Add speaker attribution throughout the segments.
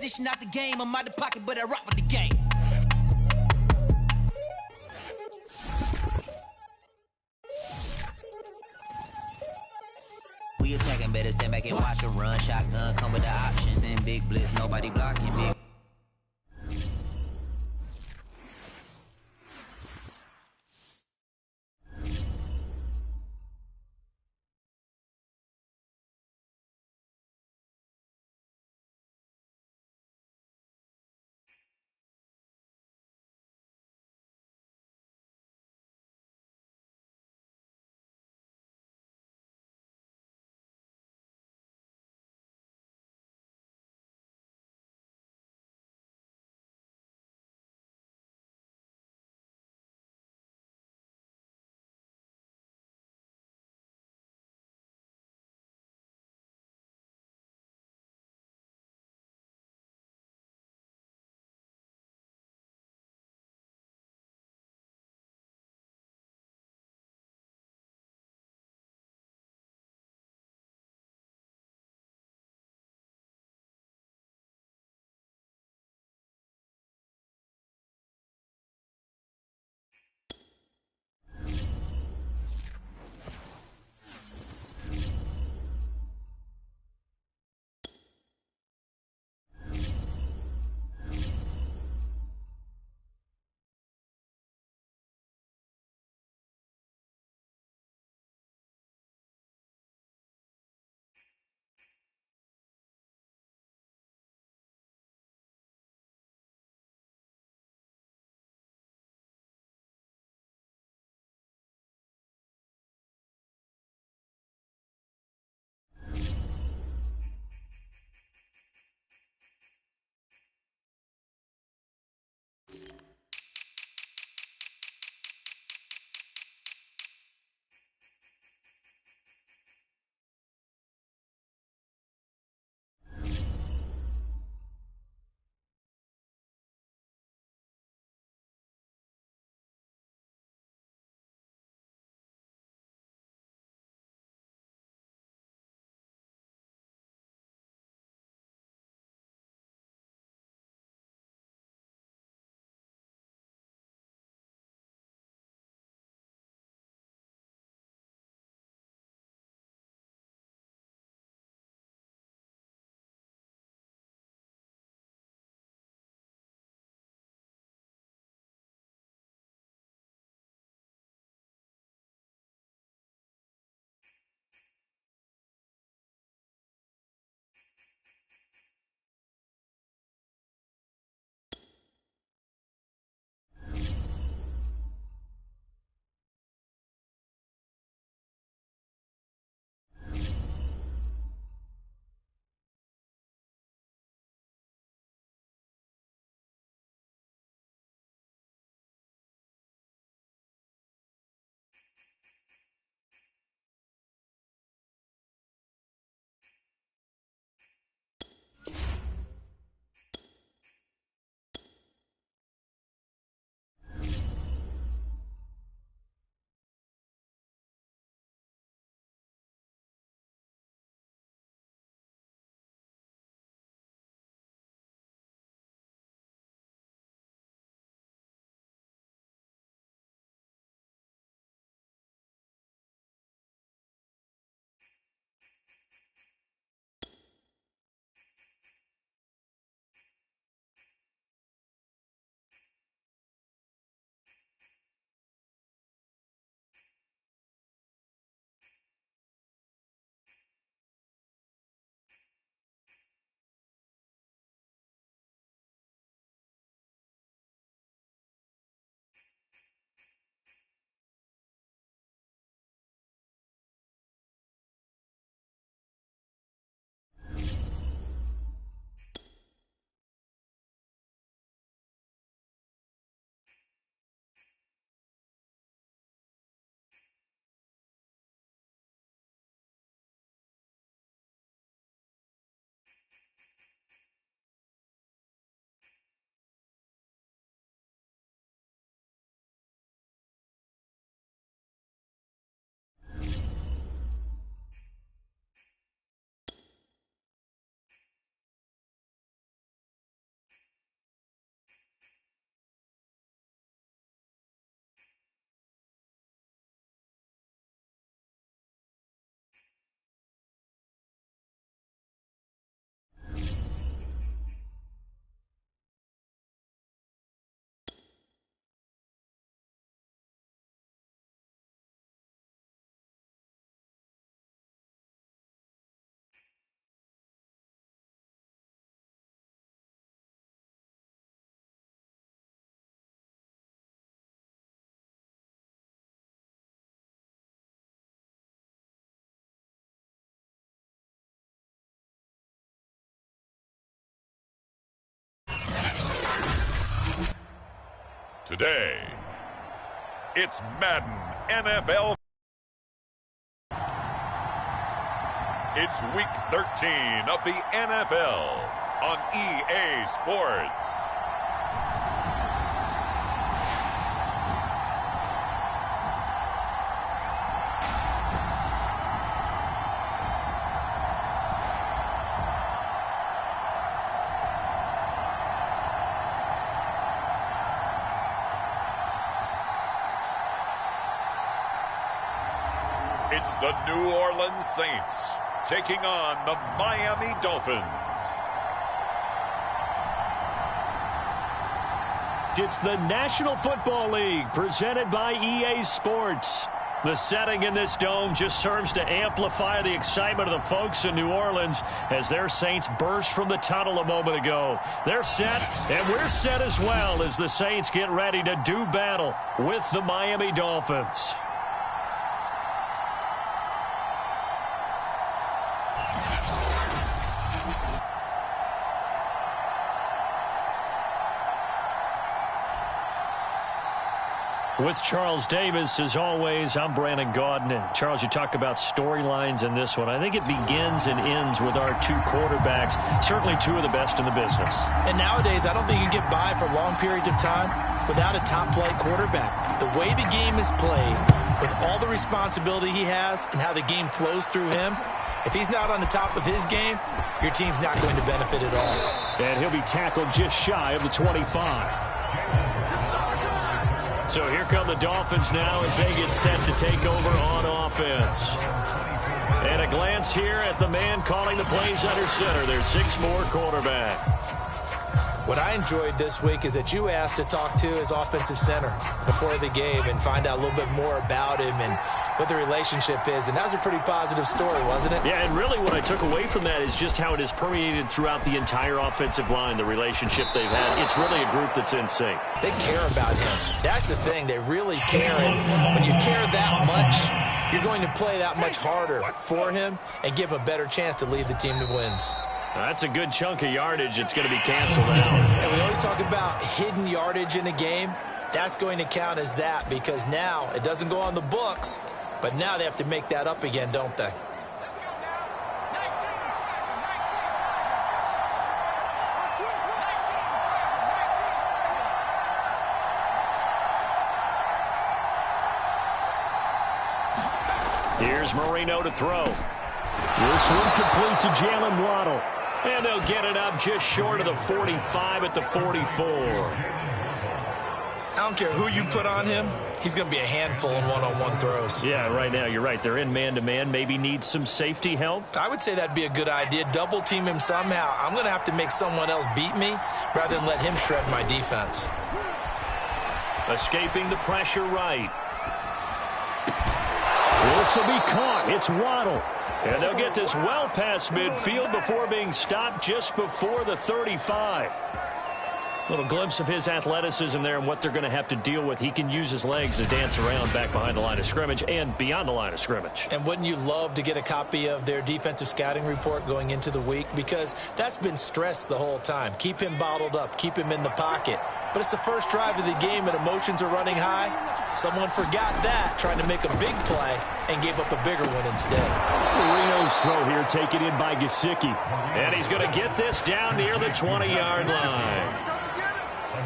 Speaker 1: dishing out the game. I'm out the pocket, but I rock with the game. We attacking, better stand back and watch a run. Shotgun come with the option. Send big blitz, nobody blocking me.
Speaker 2: Today, it's Madden NFL. It's Week 13 of the NFL on EA Sports. It's the New Orleans Saints taking on the Miami Dolphins.
Speaker 3: It's the National Football League presented by EA Sports. The setting in this dome just serves to amplify the excitement of the folks in New Orleans as their Saints burst from the tunnel a moment ago. They're set, and we're set as well as the Saints get ready to do battle with the Miami Dolphins. With Charles Davis, as always, I'm Brandon Gaudin. And Charles, you talk about storylines in this one. I think it begins and ends with our two quarterbacks, certainly two of the best in the business.
Speaker 4: And nowadays, I don't think you can get by for long periods of time without a top-flight quarterback. The way the game is played, with all the responsibility he has and how the game flows through him, if he's not on the top of his game, your team's not going to benefit at all.
Speaker 3: And he'll be tackled just shy of the 25. So here come the Dolphins now as they get set to take over on offense. And a glance here at the man calling the plays under center, their 6'4" quarterback.
Speaker 4: What I enjoyed this week is that you asked to talk to his offensive center before the game and find out a little bit more about him and what the relationship is. And that was a pretty positive story, wasn't it?
Speaker 3: Yeah, and really what I took away from that is just how it is permeated throughout the entire offensive line, the relationship they've had. It's really a group that's in sync.
Speaker 4: They care about him. That's the thing. They really care. And when you care that much, you're going to play that much harder for him and give him a better chance to lead the team to wins.
Speaker 3: That's a good chunk of yardage. It's going to be canceled out.
Speaker 4: And we always talk about hidden yardage in a game. That's going to count as that because now it doesn't go on the books, but now they have to make that up again, don't they?
Speaker 3: Here's Marino to throw. This one complete to Jalen Waddle. And they'll get it up just short of the 45 at the 44.
Speaker 4: I don't care who you put on him. He's going to be a handful in one-on-one throws.
Speaker 3: Yeah, right now, you're right. They're in man-to-man. Maybe need some safety help.
Speaker 4: I would say that'd be a good idea. Double team him somehow. I'm going to have to make someone else beat me rather than let him shred my defense.
Speaker 3: Escaping the pressure right. This will be caught. It's Waddle. And they'll get this well past midfield before being stopped just before the 35. Little glimpse of his athleticism there and what they're going to have to deal with. He can use his legs to dance around back behind the line of scrimmage and beyond the line of scrimmage.
Speaker 4: And wouldn't you love to get a copy of their defensive scouting report going into the week? Because that's been stressed the whole time. Keep him bottled up. Keep him in the pocket. But it's the first drive of the game and emotions are running high. Someone forgot that, trying to make a big play and gave up a bigger one instead.
Speaker 3: Marino's throw here taken in by Gesicki. And he's going to get this down near the 20-yard line.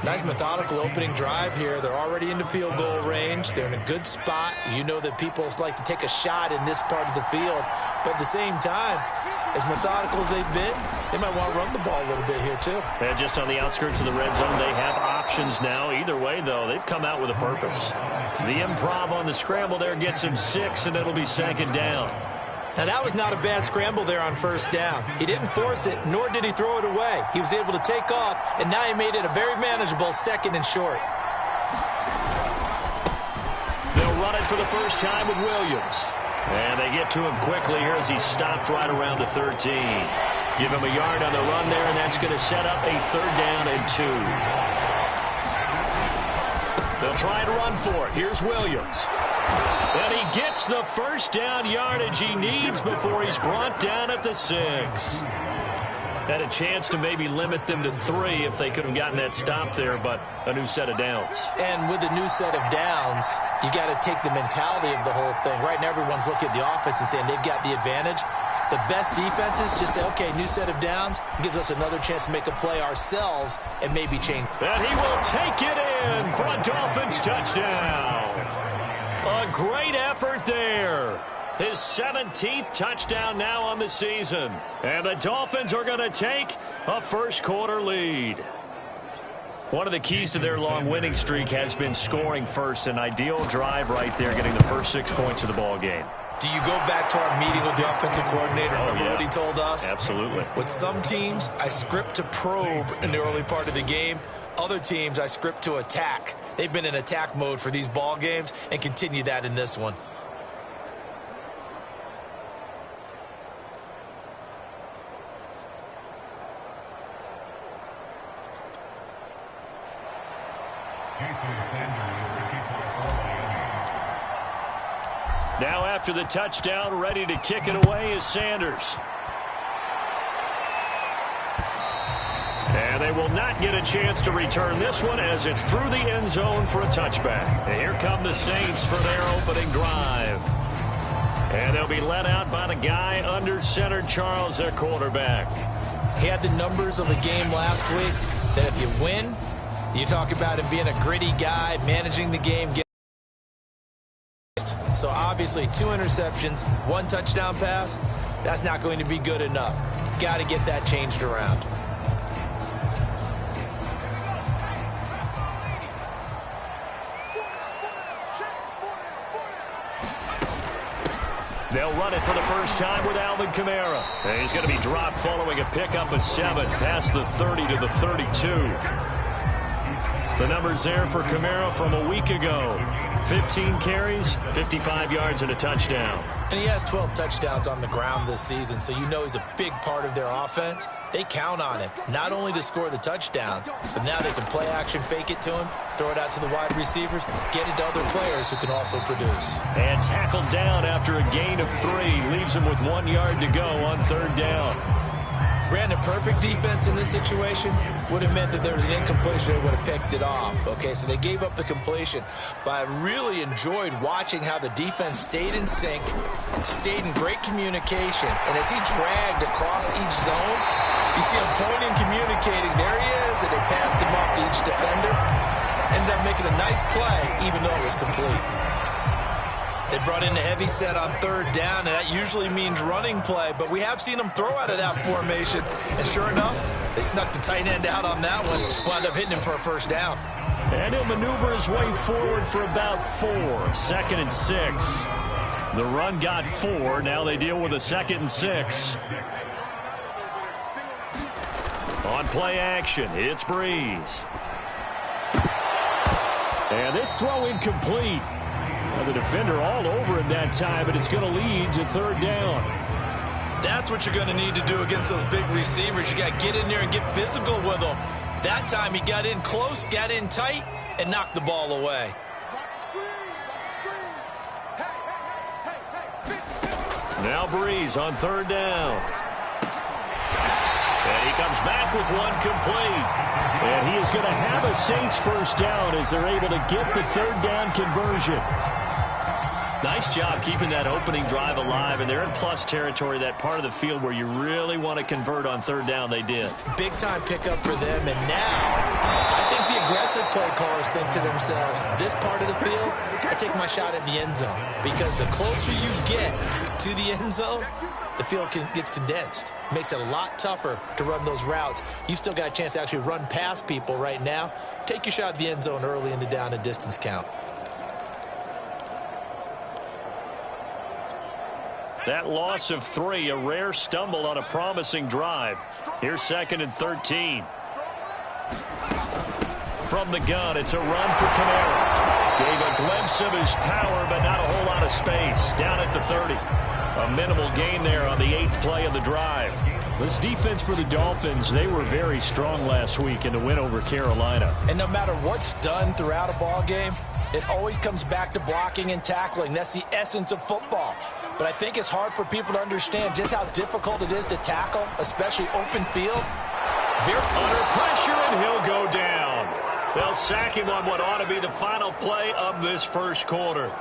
Speaker 4: Nice methodical opening drive here. They're already into field goal range. They're in a good spot. You know that people like to take a shot in this part of the field. But at the same time, as methodical as they've been, they might want to run the ball a little bit here too.
Speaker 3: And just on the outskirts of the red zone, they have options now. Either way, though, they've come out with a purpose. The improv on the scramble there gets him 6, and it'll be second down.
Speaker 4: Now, that was not a bad scramble there on first down. He didn't force it, nor did he throw it away. He was able to take off, and now he made it a very manageable second and short.
Speaker 3: They'll run it for the first time with Williams. And they get to him quickly here as he's stopped right around the 13. Give him a yard on the run there, and that's going to set up a 3rd down and 2. They'll try to run for it. Here's Williams. And he gets the first down yardage he needs before he's brought down at the 6. Had a chance to maybe limit them to 3 if they could have gotten that stop there, but a new set of downs.
Speaker 4: And with a new set of downs, you got to take the mentality of the whole thing. Right now, everyone's looking at the offense and saying they've got the advantage. The best defenses just say, okay, new set of downs, gives us another chance to make a play ourselves and maybe change.
Speaker 3: And he will take it in for a Dolphins touchdown. A great effort there. His 17th touchdown now on the season. And the Dolphins are going to take a first-quarter lead. One of the keys to their long winning streak has been scoring first. An ideal drive right there, getting the first 6 points of the ball game.
Speaker 4: Do you go back to our meeting with the offensive coordinator? Remember what he told us?
Speaker 3: Absolutely.
Speaker 4: With some teams, I script to probe in the early part of the game. Other teams, I script to attack. They've been in attack mode for these ball games and continue that in this one.
Speaker 3: Now after the touchdown, ready to kick it away is Sanders. And they will not get a chance to return this one as it's through the end zone for a touchback. And here come the Saints for their opening drive. And they'll be let out by the guy under center, Charles, their quarterback.
Speaker 4: He had the numbers of the game last week that if you win, you talk about him being a gritty guy, managing the game. So obviously 2 interceptions, 1 touchdown pass, that's not going to be good enough. Got to get that changed around.
Speaker 3: They'll run it for the first time with Alvin Kamara. And he's going to be dropped following a pickup of 7 past the 30 to the 32. The numbers there for Kamara from a week ago. 15 carries, 55 yards, and a touchdown.
Speaker 4: And he has 12 touchdowns on the ground this season, so you know he's a big part of their offense. They count on him, not only to score the touchdowns, but now they can play action, fake it to him, throw it out to the wide receivers, get it to other players who can also produce.
Speaker 3: And tackled down after a gain of 3. Leaves him with 1 yard to go on 3rd down.
Speaker 4: Ran a perfect defense in this situation would have meant that there was an incompletion. They would have picked it off. Okay, so they gave up the completion. But I really enjoyed watching how the defense stayed in sync, stayed in great communication. And as he dragged across each zone, you see him pointing, communicating. There he is, and they passed him off to each defender. Ended up making a nice play, even though it was complete. They brought in the heavy set on 3rd down, and that usually means running play, but we have seen them throw out of that formation. And sure enough, they snuck the tight end out on that one, wound up hitting him for a 1st down.
Speaker 3: And he'll maneuver his way forward for about 4. 2nd and 6. The run got 4. Now they deal with a 2nd and 6. On play action, it's Breeze. And this throw incomplete. The defender all over him that time, but it's going to lead to 3rd down.
Speaker 4: That's what you're going to need to do against those big receivers. You got to get in there and get physical with them. That time he got in close, got in tight, and knocked the ball away.
Speaker 3: Now Breeze on 3rd down. And he comes back with 1 complete. And he is going to have a Saints 1st down as they're able to get the 3rd down conversion. Nice job keeping that opening drive alive, and they're in plus territory, that part of the field where you really want to convert on 3rd down. They did. Big-time pickup for them, and now I think the aggressive play callers think to themselves, this part of the field, I take my shot at the end zone, because the closer you get to the end zone, the field gets condensed. Makes it a lot tougher to run those routes. You still got a chance to actually run past people right now. Take your shot at the end zone early in the down and distance count. That loss of 3, a rare stumble on a promising drive. Here's 2nd and 13. From the gun, it's a run for Kamara. Gave a glimpse of his power, but not a whole lot of space. Down at the 30. A minimal gain there on the 8th play of the drive. This defense for the Dolphins, they were very strong last week in the win over Carolina. And no matter what's done throughout a ball game, it always comes back to blocking and tackling. That's the essence of football.
Speaker 4: but I think it's hard for people to understand just how difficult it is to tackle, especially open field.
Speaker 3: Under pressure, and he'll go down. They'll sack him on what ought to be the final play of this first quarter.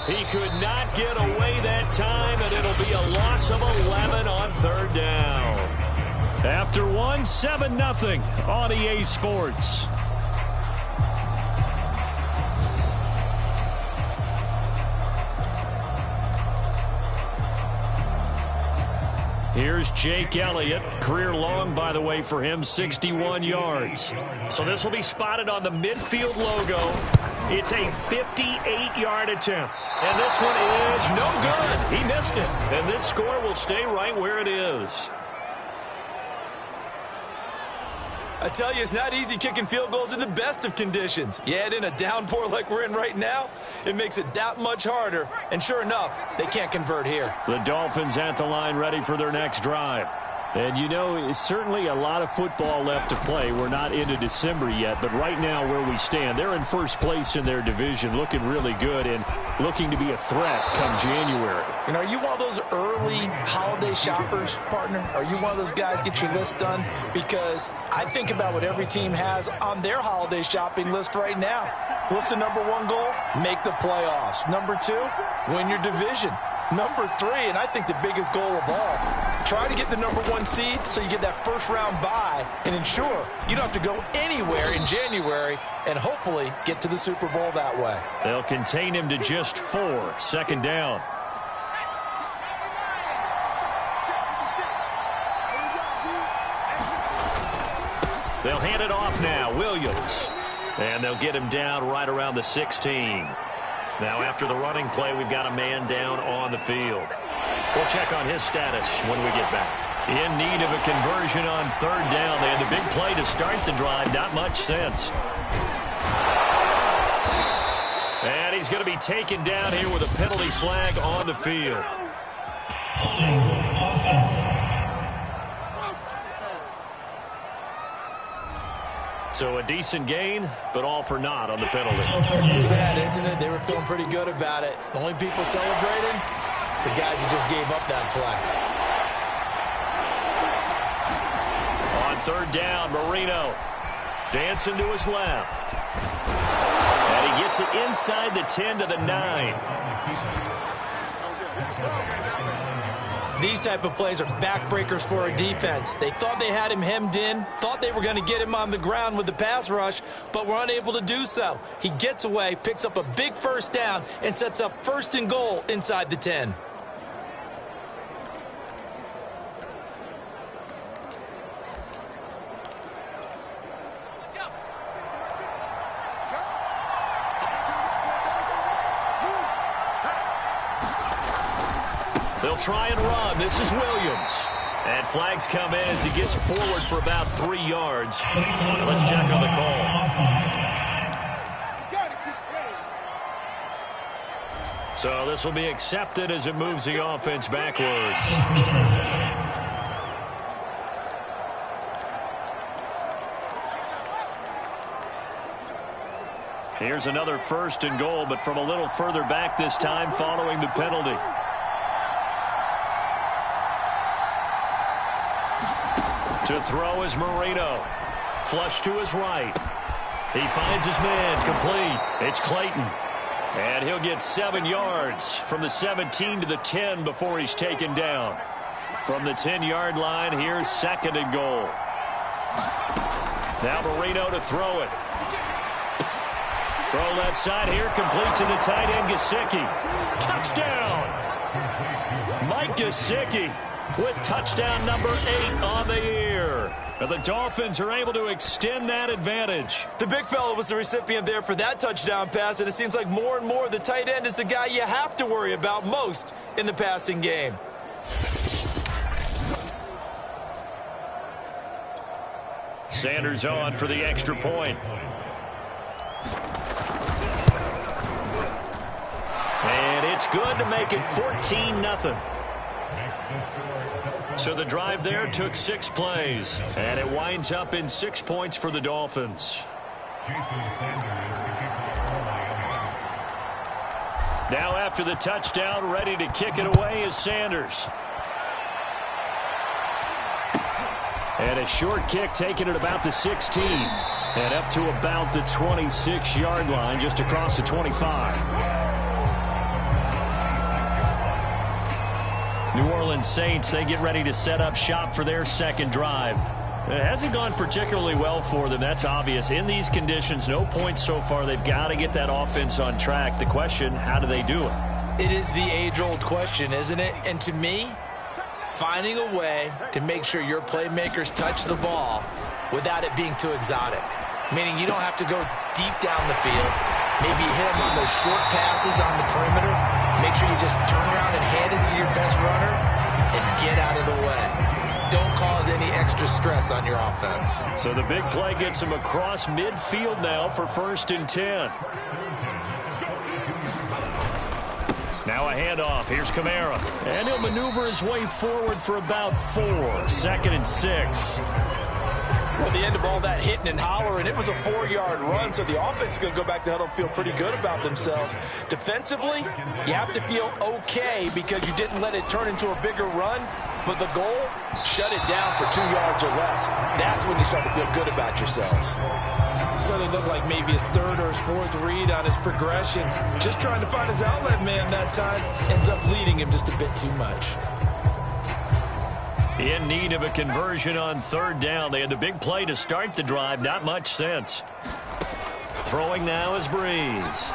Speaker 3: He could not get away that time, and it'll be a loss of 11 on third down. After 7-0 on EA Sports. Here's Jake Elliott. Career long, by the way, for him, 61 yards. So this will be spotted on the midfield logo. It's a 58-yard attempt. And this one is no good. He missed it. And this score will stay right where it is.
Speaker 4: I tell you, it's not easy kicking field goals in the best of conditions. You add in a downpour like we're in right now, it makes it that much harder. And sure enough, they can't convert here.
Speaker 3: The Dolphins at the line ready for their next drive.
Speaker 5: And, you know, it's certainly a lot of football left to play. We're not into December yet, but right now where we stand, they're in first place in their division, looking really good and looking to be a threat come January.
Speaker 4: And are you one of those early holiday shoppers, partner? Are you one of those guys get your list done? Because I think about what every team has on their holiday shopping list right now. What's the number one goal? Make the playoffs. Number 2, win your division. Number 3, and I think the biggest goal of all, try to get the number 1 seed so you get that first-round bye and ensure you don't have to go anywhere in January and hopefully get to the Super Bowl that way.
Speaker 3: They'll contain him to just 4. Second down. They'll hand it off now. Williams. And they'll get him down right around the 16. Now, after the running play, we've got a man down on the field. We'll check on his status when we get back. In need of a conversion on third down. They had the big play to start the drive. Not much sense. And he's going to be taken down here with a penalty flag on the field. So a decent gain, but all for naught on the penalty.
Speaker 4: It's too bad, isn't it? They were feeling pretty good about it. The only people celebrating, the guys who just gave up that play.
Speaker 3: On third down, Marino dancing to his left. And he gets it inside the 10 to the 9.
Speaker 4: These type of plays are backbreakers for a defense. They thought they had him hemmed in, thought they were going to get him on the ground with the pass rush, but were unable to do so. He gets away, picks up a big first down, and sets up 1st and goal inside the 10.
Speaker 3: They'll try and run. This is Williams. And flags come in as he gets forward for about 3 yards. Let's check on the call. So this will be accepted as it moves the offense backwards. Here's another 1st and goal, but from a little further back this time following the penalty. To throw is Marino. Flush to his right. He finds his man complete. It's Clayton. And he'll get 7 yards from the 17 to the 10 before he's taken down. From the 10-yard line, here's 2nd and goal. Now Marino to throw it. Throw left side here, complete to the tight end, Gesicki. Touchdown! Mike Gesicki with touchdown number 8 on the year. And the Dolphins are able to extend that advantage.
Speaker 4: The big fella was the recipient there for that touchdown pass, and it seems like more and more the tight end is the guy you have to worry about most in the passing game.
Speaker 3: Sanders on for the extra point. And it's good to make it 14-0. So the drive there took 6 plays, and it winds up in 6 points for the Dolphins. Now after the touchdown, ready to kick it away is Sanders. And a short kick taken at about the 16. And up to about the 26-yard line, just across the 25. New Orleans Saints, they get ready to set up shop for their second drive. It hasn't gone particularly well for them. That's obvious. In these conditions, no points so far. They've got to get that offense on track. The question, how do they do it?
Speaker 4: It is the age-old question, isn't it? And to me, finding a way to make sure your playmakers touch the ball without it being too exotic. Meaning you don't have to go deep down the field. Maybe hit them on those short passes on the perimeter. Make sure you just turn around and hand it to your best runner and get out of the way. Don't cause any extra stress on your offense.
Speaker 3: So the big play gets him across midfield now for 1st and 10. Now a handoff. Here's Kamara. And he'll maneuver his way forward for about 4. 2nd and 6.
Speaker 4: Well, the end of all that hitting and hollering, it was a 4-yard run, so the offense is going to go back to huddle and feel pretty good about themselves. Defensively, you have to feel okay because you didn't let it turn into a bigger run, but the goal, shut it down for 2 yards or less. That's when you start to feel good about yourselves. So they look like maybe his 3rd or his 4th read on his progression. Just trying to find his outlet man that time. Ends up leading him just a bit too much.
Speaker 3: In need of a conversion on 3rd down. They had the big play to start the drive. Not much sense. Throwing now is Breeze.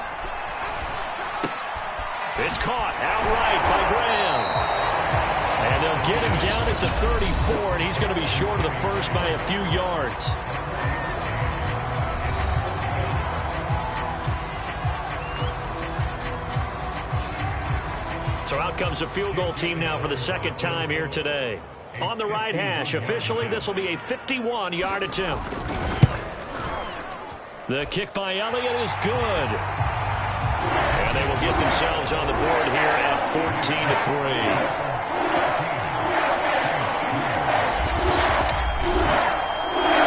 Speaker 3: It's caught outright by Graham. And they'll get him down at the 34, and he's going to be short of the first by a few yards. So out comes the field goal team now for the 2nd time here today. On the right hash, officially this will be a 51-yard attempt. The kick by Elliott is good. And they will get themselves on the board here at 14-3.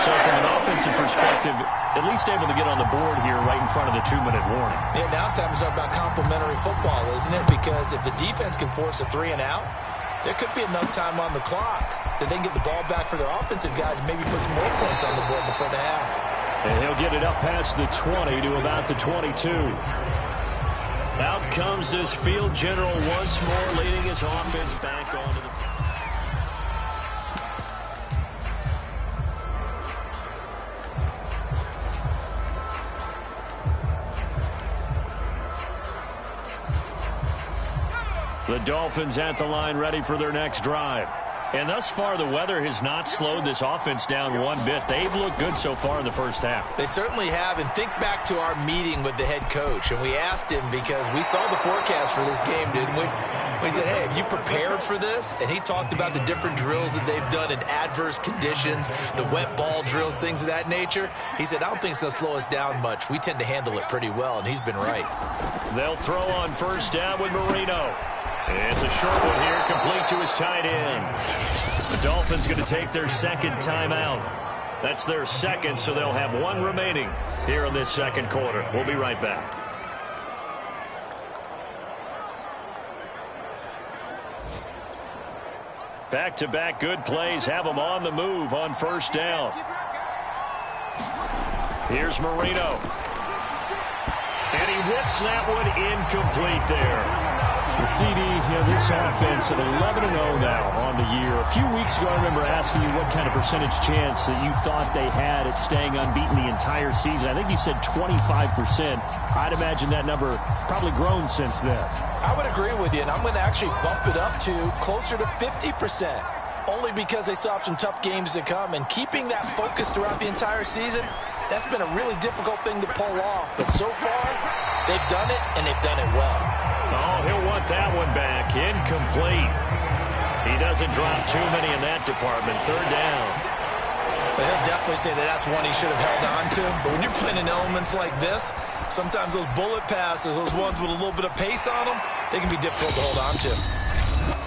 Speaker 3: So from an offensive perspective, at least able to get on the board here right in front of the 2-minute warning.
Speaker 4: Yeah, now it's time to talk about complementary football, isn't it? Because if the defense can force a 3 and out, there could be enough time on the clock that they can get the ball back for their offensive guys and maybe put some more points on the board before the half.
Speaker 3: And he'll get it up past the 20 to about the 22. Out comes this field general once more, leading his offense back onto the... The Dolphins at the line ready for their next drive. And thus far, the weather has not slowed this offense down one bit. They've looked good so far in the first half.
Speaker 4: They certainly have. And think back to our meeting with the head coach. And we asked him because we saw the forecast for this game, didn't we? We said, hey, have you prepared for this? And he talked about the different drills that they've done in adverse conditions, the wet ball drills, things of that nature. He said, I don't think it's going to slow us down much. We tend to handle it pretty well, and he's been right.
Speaker 3: They'll throw on 1st down with Marino. It's a short one here, complete to his tight end. The Dolphins going to take their 2nd timeout. That's their 2nd, so they'll have 1 remaining here in this 2nd quarter. We'll be right back. Back-to-back good plays have them on the move on 1st down. Here's Marino. And he whips that one incomplete there.
Speaker 5: The CD, this offense at 11-0 now on the year. A few weeks ago, I remember asking you what kind of percentage chance that you thought they had at staying unbeaten the entire season. I think you said 25%. I'd imagine that number probably grown since then.
Speaker 4: I would agree with you, and I'm going to actually bump it up to closer to 50%. Only because they still have some tough games to come. And keeping that focus throughout the entire season, that's been a really difficult thing to pull off. But so far, they've done it, and they've done it well.
Speaker 3: Oh, he'll want that one back. Incomplete. He doesn't drop too many in that department. 3rd down.
Speaker 4: But he'll definitely say that that's one he should have held on to. But when you're playing in elements like this, sometimes those bullet passes, those ones with a little bit of pace on them, they can be difficult to hold on to.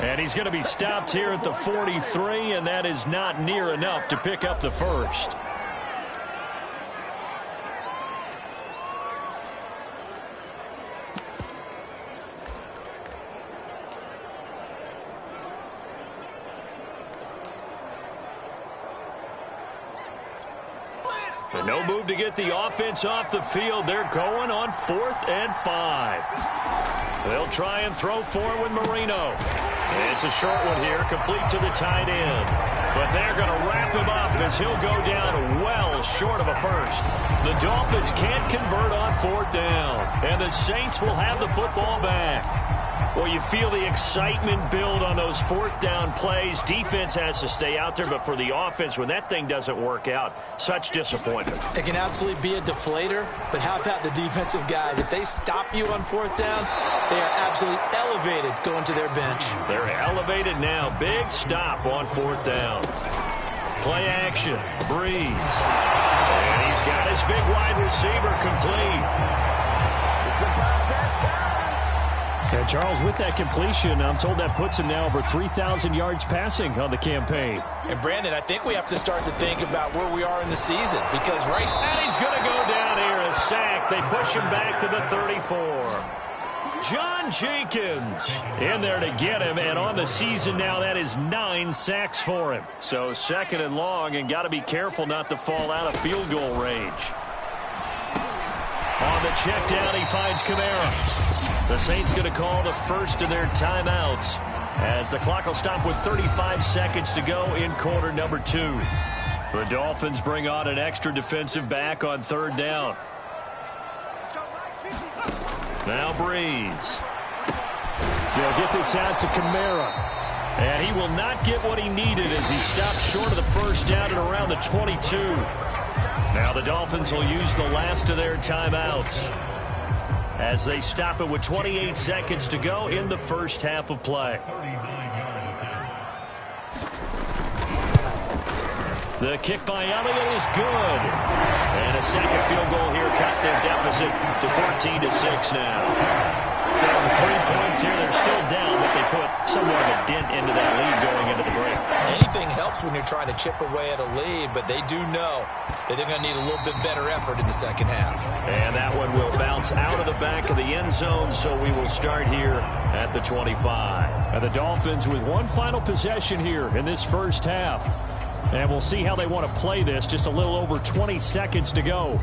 Speaker 3: And he's going to be stopped here at the 43, and that is not near enough to pick up the 1st. And no move to get the offense off the field. They're going on 4th and 5. They'll try and throw for it with Marino. It's a short one here, complete to the tight end. But they're going to wrap him up as he'll go down well short of a first. The Dolphins can't convert on 4th down, and the Saints will have the football back. Well, you feel the excitement build on those 4th down plays. Defense has to stay out there, but for the offense, when that thing doesn't work out, such disappointment.
Speaker 4: It can absolutely be a deflator, but how about the defensive guys? If they stop you on 4th down, they are absolutely elevated going to their bench.
Speaker 3: They're elevated now. Big stop on 4th down. Play action. Breeze. And he's got his big wide receiver complete.
Speaker 5: And Charles, with that completion, I'm told that puts him now over 3,000 yards passing on the campaign.
Speaker 4: And Brandon, I think we have to start to think about where we are in the season, because
Speaker 3: And he's going to go down here, a sack. They push him back to the 34. John Jenkins in there to get him, and on the season now, that is 9 sacks for him. So 2nd and long, and got to be careful not to fall out of field goal range. On the check down, he finds Kamara. The Saints going to call the first of their timeouts as the clock will stop with 35 seconds to go in quarter number 2. The Dolphins bring on an extra defensive back on 3rd down. Now Breeze.
Speaker 5: They'll get this out to Kamara.
Speaker 3: And he will not get what he needed as he stops short of the first down at around the 22. Now the Dolphins will use the last of their timeouts as they stop it with 28 seconds to go in the first half of play. The kick by Elliott is good. And a second field goal here cuts their deficit to 14-6 now. So 3 points here, they're still down, but they put somewhat of a dent into that lead going into the break.
Speaker 4: anything helps when you're trying to chip away at a lead, but they do know that they're going to need a little bit better effort in the second half.
Speaker 3: And that one will bounce out of the back of the end zone, so we will start here at the 25.
Speaker 5: And the Dolphins with one final possession here in this first half. And we'll see how they want to play this. Just a little over 20 seconds to go.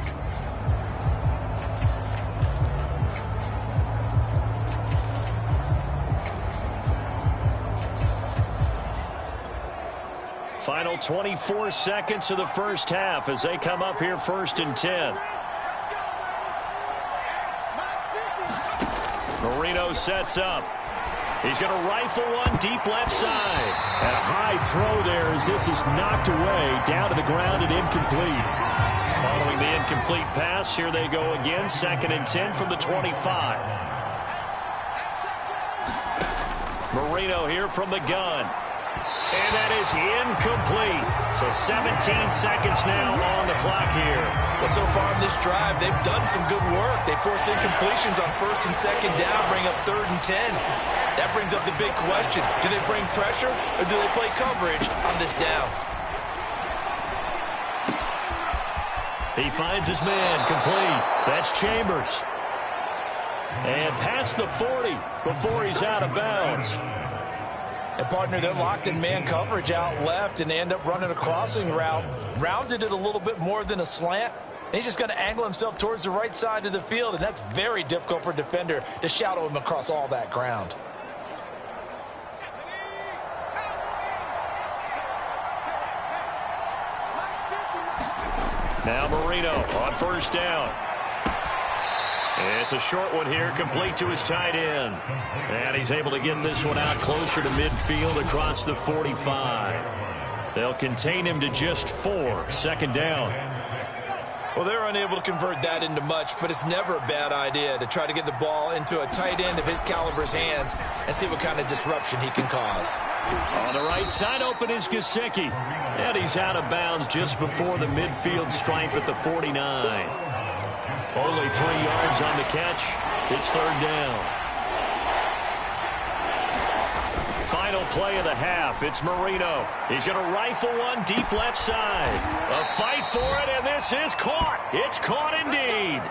Speaker 3: Final 24 seconds of the first half as they come up here 1st and 10. Marino sets up. He's going to rifle one deep left side.
Speaker 5: And a high throw there as this is knocked away down to the ground and incomplete.
Speaker 3: Following the incomplete pass, here they go again. 2nd and 10 from the 25. Marino here from the gun. And that is incomplete. So 17 seconds now on the clock here.
Speaker 4: Well, so far in this drive, they've done some good work. They force incompletions on 1st and 2nd down, bring up 3rd and 10. That brings up the big question. Do they bring pressure or do they play coverage on this down?
Speaker 3: He finds his man complete. That's Chambers. And past the 40 before he's out of bounds.
Speaker 4: And, partner, they're locked in man coverage out left, and they end up running a crossing route. Rounded it a little bit more than a slant. And he's just going to angle himself towards the right side of the field, and that's very difficult for a defender to shadow him across all that ground.
Speaker 3: Now Marino on 1st down. It's a short one here, complete to his tight end. And he's able to get this one out closer to midfield across the 45. They'll contain him to just 4. 2nd down.
Speaker 4: Well, they're unable to convert that into much, but it's never a bad idea to try to get the ball into a tight end of his caliber's hands and see what kind of disruption he can cause.
Speaker 3: On the right side, open is Gesicki. And he's out of bounds just before the midfield stripe at the 49. Only 3 yards on the catch. It's 3rd down. Final play of the half. It's Marino. He's going to rifle one deep left side. A fight for it, and this is caught. It's caught indeed.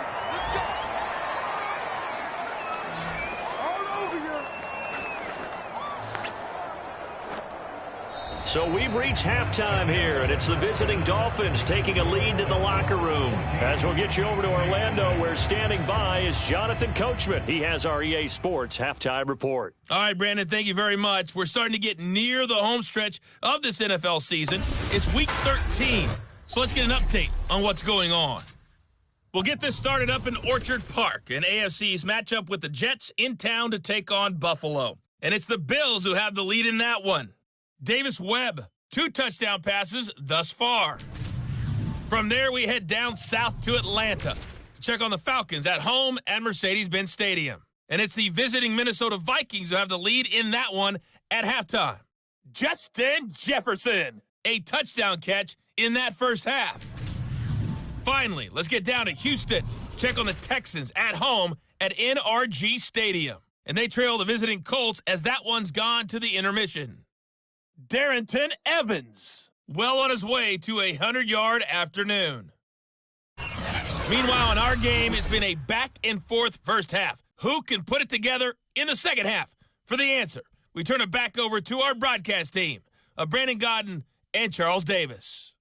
Speaker 3: So we've reached halftime here, and it's the visiting Dolphins taking a lead to the locker room. As we'll get you over to Orlando, where standing by is Jonathan Coachman. He has our EA Sports halftime report.
Speaker 6: All right, Brandon, thank you very much. We're starting to get near the home stretch of this NFL season. It's Week 13, so let's get an update on what's going on. We'll get this started up in Orchard Park, an AFC's matchup with the Jets in town to take on Buffalo. And it's the Bills who have the lead in that one. Davis Webb, 2 touchdown passes thus far. From there, we head down south to Atlanta to check on the Falcons at home at Mercedes-Benz Stadium. And it's the visiting Minnesota Vikings who have the lead in that one at halftime. Justin Jefferson, a touchdown catch in that first half. Finally, let's get down to Houston. Check on the Texans at home at NRG Stadium. And they trail the visiting Colts as that one's gone to the intermission. Darrington Evans, well on his way to a 100-yard afternoon. Meanwhile, in our game, it's been a back-and-forth first half. Who can put it together in the second half? For the answer, we turn it back over to our broadcast team of Brandon Godden and Charles Davis.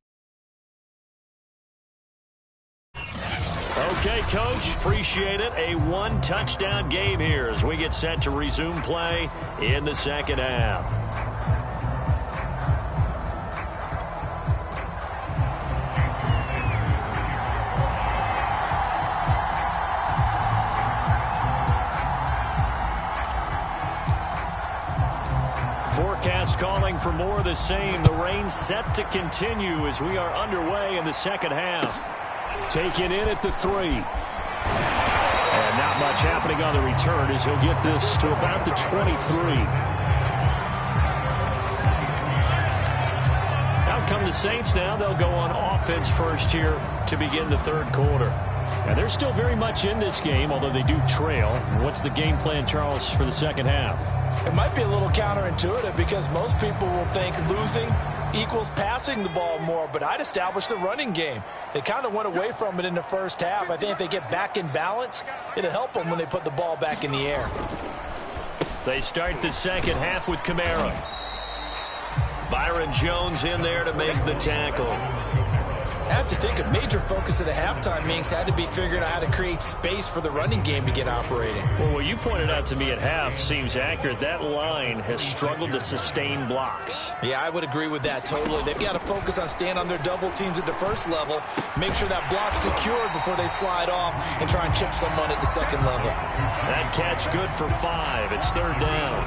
Speaker 3: Okay, Coach, appreciate it. A 1-touchdown game here as we get set to resume play in the second half. Forecast calling for more of the same. The rain set to continue as we are underway in the second half.
Speaker 5: Taken in at the 3. And not much happening on the return as he'll get this to about the 23. Out come the Saints now. They'll go on offense first here to begin the third quarter. And they're still very much in this game, although they do trail. What's the game plan, Charles, for the second half?
Speaker 4: It might be a little counterintuitive because most people will think losing equals passing the ball more, but I'd establish the running game. They kind of went away from it in the first half. I think if they get back in balance, it'll help them when they put the ball back in the air.
Speaker 3: They start the second half with Kamara. Byron Jones in there to make the tackle.
Speaker 4: I have to think a major focus of the halftime meetings had to be figuring out how to create space for the running game to get operating.
Speaker 3: Well, what you pointed out to me at half seems accurate. That line has struggled to sustain blocks.
Speaker 4: Yeah, I would agree with that totally. They've got to focus on staying on their double teams at the first level, make sure that block's secured before they slide off and try and chip someone at the second level.
Speaker 3: That catch good for 5. It's third down.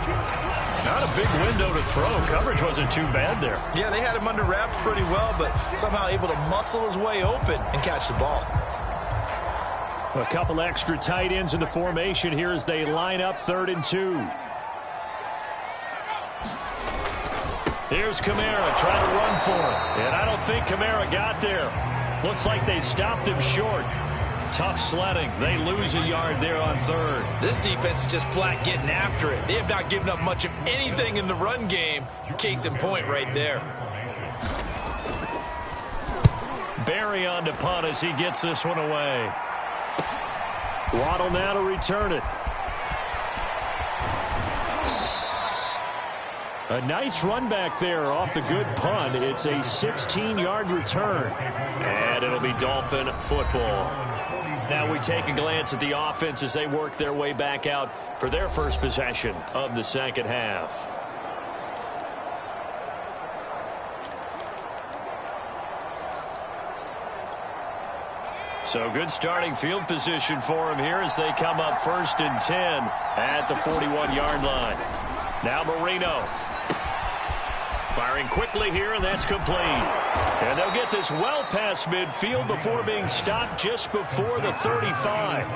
Speaker 3: Not a big window to throw. Coverage wasn't too bad there.
Speaker 4: Yeah, they had him under wraps pretty well, but somehow able to muscle his way open and catch the ball.
Speaker 5: A couple extra tight ends in the formation here as they line up 3rd and 2.
Speaker 3: Here's Kamara trying to run for it. And I don't think Kamara got there. Looks like they stopped him short. Tough sledding. They lose a yard there on 3rd.
Speaker 4: This defense is just flat getting after it. They have not given up much of anything in the run game. Case in point right there.
Speaker 3: Barry on to punt as he gets this one away.
Speaker 5: Waddle now to return it. A nice run back there off the good punt. It's a 16-yard return.
Speaker 3: And it'll be Dolphin football. Now we take a glance at the offense as they work their way back out for their first possession of the second half. So good starting field position for him here as they come up 1st and 10 at the 41-yard line. Now Marino. Firing quickly here, and that's complete. And they'll get this well past midfield before being stopped just before the 35.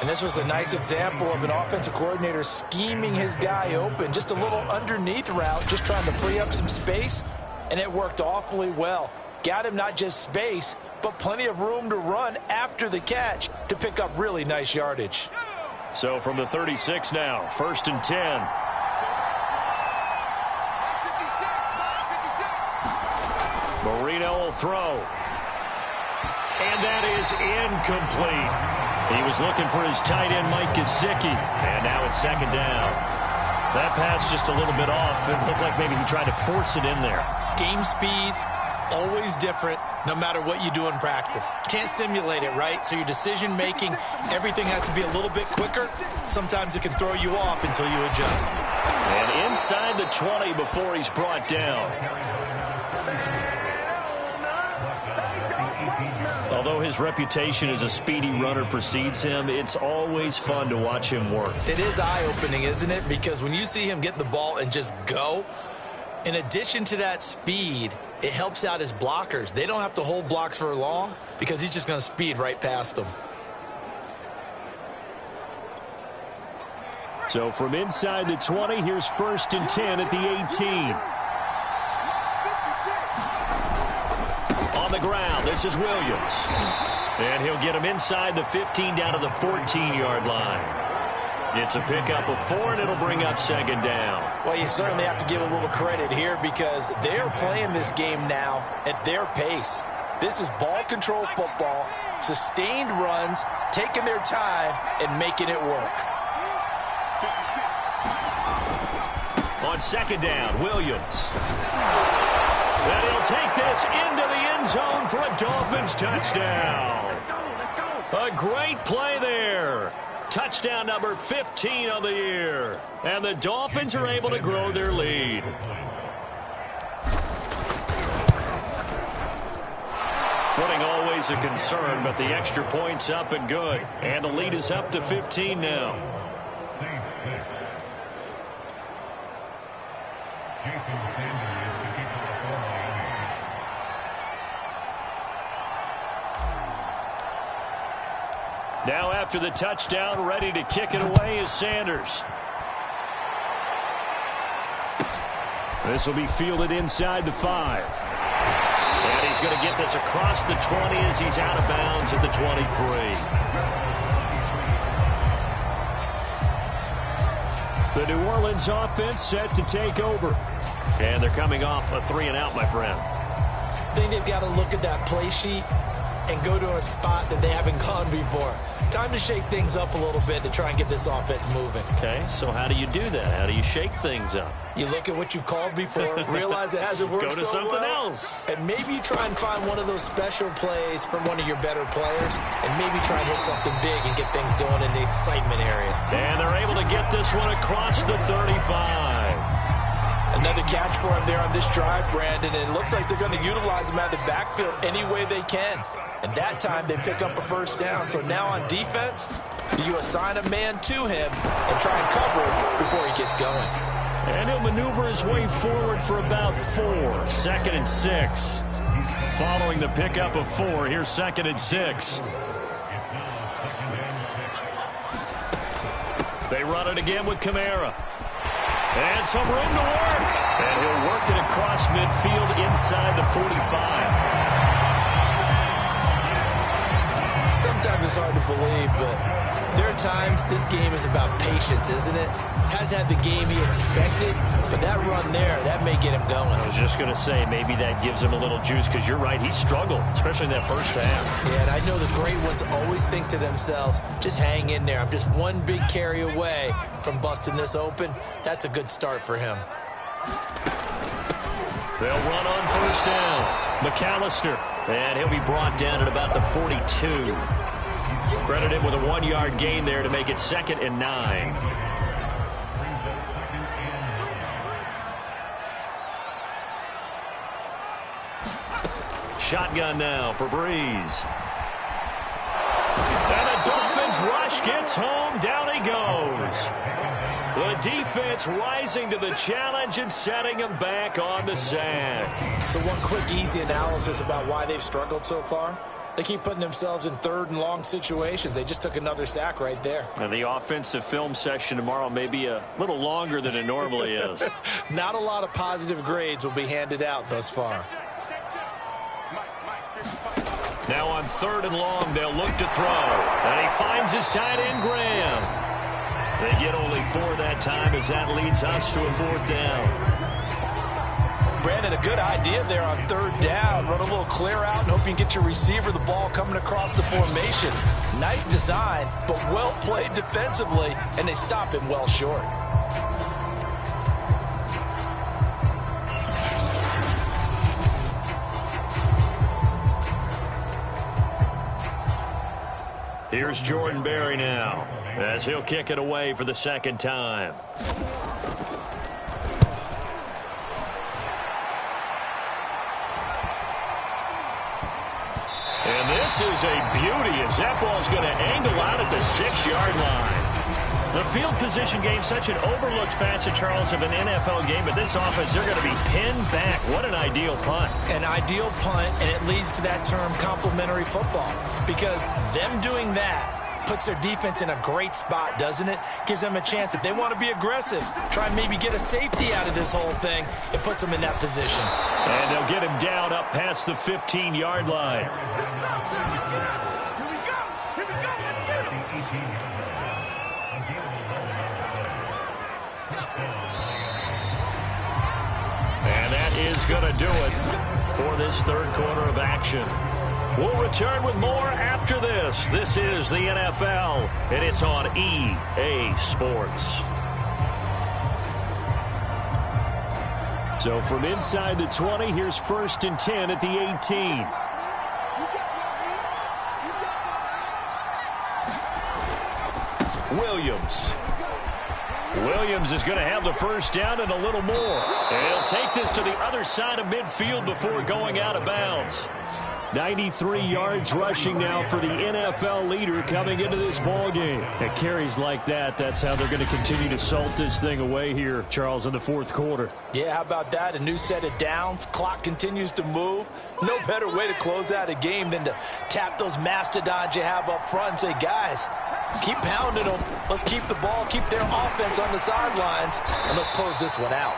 Speaker 4: And this was a nice example of an offensive coordinator scheming his guy open. Just a little underneath route, just trying to free up some space, and it worked awfully well. Got him not just space, but plenty of room to run after the catch to pick up really nice yardage.
Speaker 3: So from the 36 now, 1st and 10. Marino will throw. And that is incomplete. He was looking for his tight end, Mike Gesicki. And now it's 2nd down. That pass just a little bit off. It looked like maybe he tried to force it in there.
Speaker 4: Game speed, always different, no matter what you do in practice. Can't simulate it, right? So your decision-making, everything has to be a little bit quicker. Sometimes it can throw you off until you adjust.
Speaker 3: And inside the 20 before he's brought down. Although his reputation as a speedy runner precedes him, it's always fun to watch him work.
Speaker 4: It is eye-opening, isn't it? Because when you see him get the ball and just go, in addition to that speed, it helps out his blockers. They don't have to hold blocks for long because he's just going to speed right past them.
Speaker 5: So from inside the 20, here's 1st and 10 at the 18. On the ground, this is Williams. And he'll get him inside the 15 down to the 14-yard line. It's a pickup of 4, and it'll bring up 2nd down.
Speaker 4: Well, you certainly have to give a little credit here because they're playing this game now at their pace. This is ball control football, sustained runs, taking their time, and making it work.
Speaker 3: On 2nd down, Williams. And he'll take this into the end zone for a Dolphins touchdown. A great play there. Touchdown number 15 on the year. And the Dolphins are able to grow their lead. Footing always a concern, but the extra point's up and good. And the lead is up to 15 now. Now after the touchdown, ready to kick it away is Sanders. This will be fielded inside the 5. And he's going to get this across the 20 as he's out of bounds at the 23. The New Orleans offense set to take over. And they're coming off a 3-and-out, my friend.
Speaker 4: I think they've got to look at that play sheet and go to a spot that they haven't gone before. Time to shake things up a little bit to try and get this offense moving.
Speaker 3: Okay, so how do you do that? How do you shake things up?
Speaker 4: You look at what you've called before, realize it hasn't worked
Speaker 3: Go to
Speaker 4: so
Speaker 3: something
Speaker 4: well,
Speaker 3: else.
Speaker 4: and maybe try and find one of those special plays from one of your better players, and maybe try and hit something big and get things going in the excitement area.
Speaker 3: And they're able to get this one across the 35.
Speaker 4: Another catch for him there on this drive, Brandon, and it looks like they're going to utilize him out of the backfield any way they can. And that time they pick up a 1st down. So now on defense, you assign a man to him and try and cover him before he gets going.
Speaker 3: And he'll maneuver his way forward for about 4. 2nd and 6. Following the pickup of 4, here's 2nd and 6. They run it again with Kamara. And some room to work. And he'll work it across midfield inside the 45.
Speaker 4: Sometimes it's hard to believe, but there are times this game is about patience, isn't it? Has had the game he expected, but that run there, that may get him going.
Speaker 3: I was just going to say, maybe that gives him a little juice, because you're right, he struggled, especially in that first half.
Speaker 4: Yeah, and I know the great ones always think to themselves, just hang in there. I'm just one big carry away from busting this open. That's a good start for him.
Speaker 3: They'll run on 1st down. McAllister. And he'll be brought down at about the 42. Credit him with a 1-yard gain there to make it 2nd and 9. Shotgun now for Breeze. And the Dolphins rush gets home. Down he goes. The defense rising to the challenge and setting him back on the sack.
Speaker 4: So one quick, easy analysis about why they've struggled so far. They keep putting themselves in 3rd and long situations. They just took another sack right there.
Speaker 3: And the offensive film session tomorrow may be a little longer than it normally is.
Speaker 4: Not a lot of positive grades will be handed out thus far.
Speaker 3: Now on 3rd and long, they'll look to throw. And he finds his tight end, Graham. They get only 4 that time as that leads us to a 4th down.
Speaker 4: Brandon, a good idea there on 3rd down. Run a little clear out and hope you can get your receiver the ball coming across the formation. Nice design, but well played defensively, and they stop him well short.
Speaker 3: Here's Jordan Berry now, as he'll kick it away for the second time. And this is a beauty as that ball's going to angle out at the 6-yard line. The field position game, such an overlooked facet, Charles, of an NFL game, but this offense, they're going to be pinned back. What an ideal punt.
Speaker 4: An ideal punt, and it leads to that term complementary football, because them doing that puts their defense in a great spot, doesn't it? Gives them a chance. If they want to be aggressive, try and maybe get a safety out of this whole thing, it puts them in that position.
Speaker 3: And they'll get him down up past the 15-yard line. And that is going to do it for this third quarter of action. We'll return with more after this. This is the NFL, and it's on EA Sports.
Speaker 5: So from inside the 20, here's 1st and 10 at the 18. Williams is going to have the first down and a little more. And he'll take this to the other side of midfield before going out of bounds. 93 yards rushing now for the NFL leader coming into this ball game. At carries like that, that's how they're going to continue to salt this thing away here, Charles, in the fourth quarter.
Speaker 4: Yeah, how about that? A new set of downs. Clock continues to move. No better way to close out a game than to tap those mastodons you have up front and say, guys, keep pounding them. Let's keep the ball, keep their offense on the sidelines, and let's close this one out.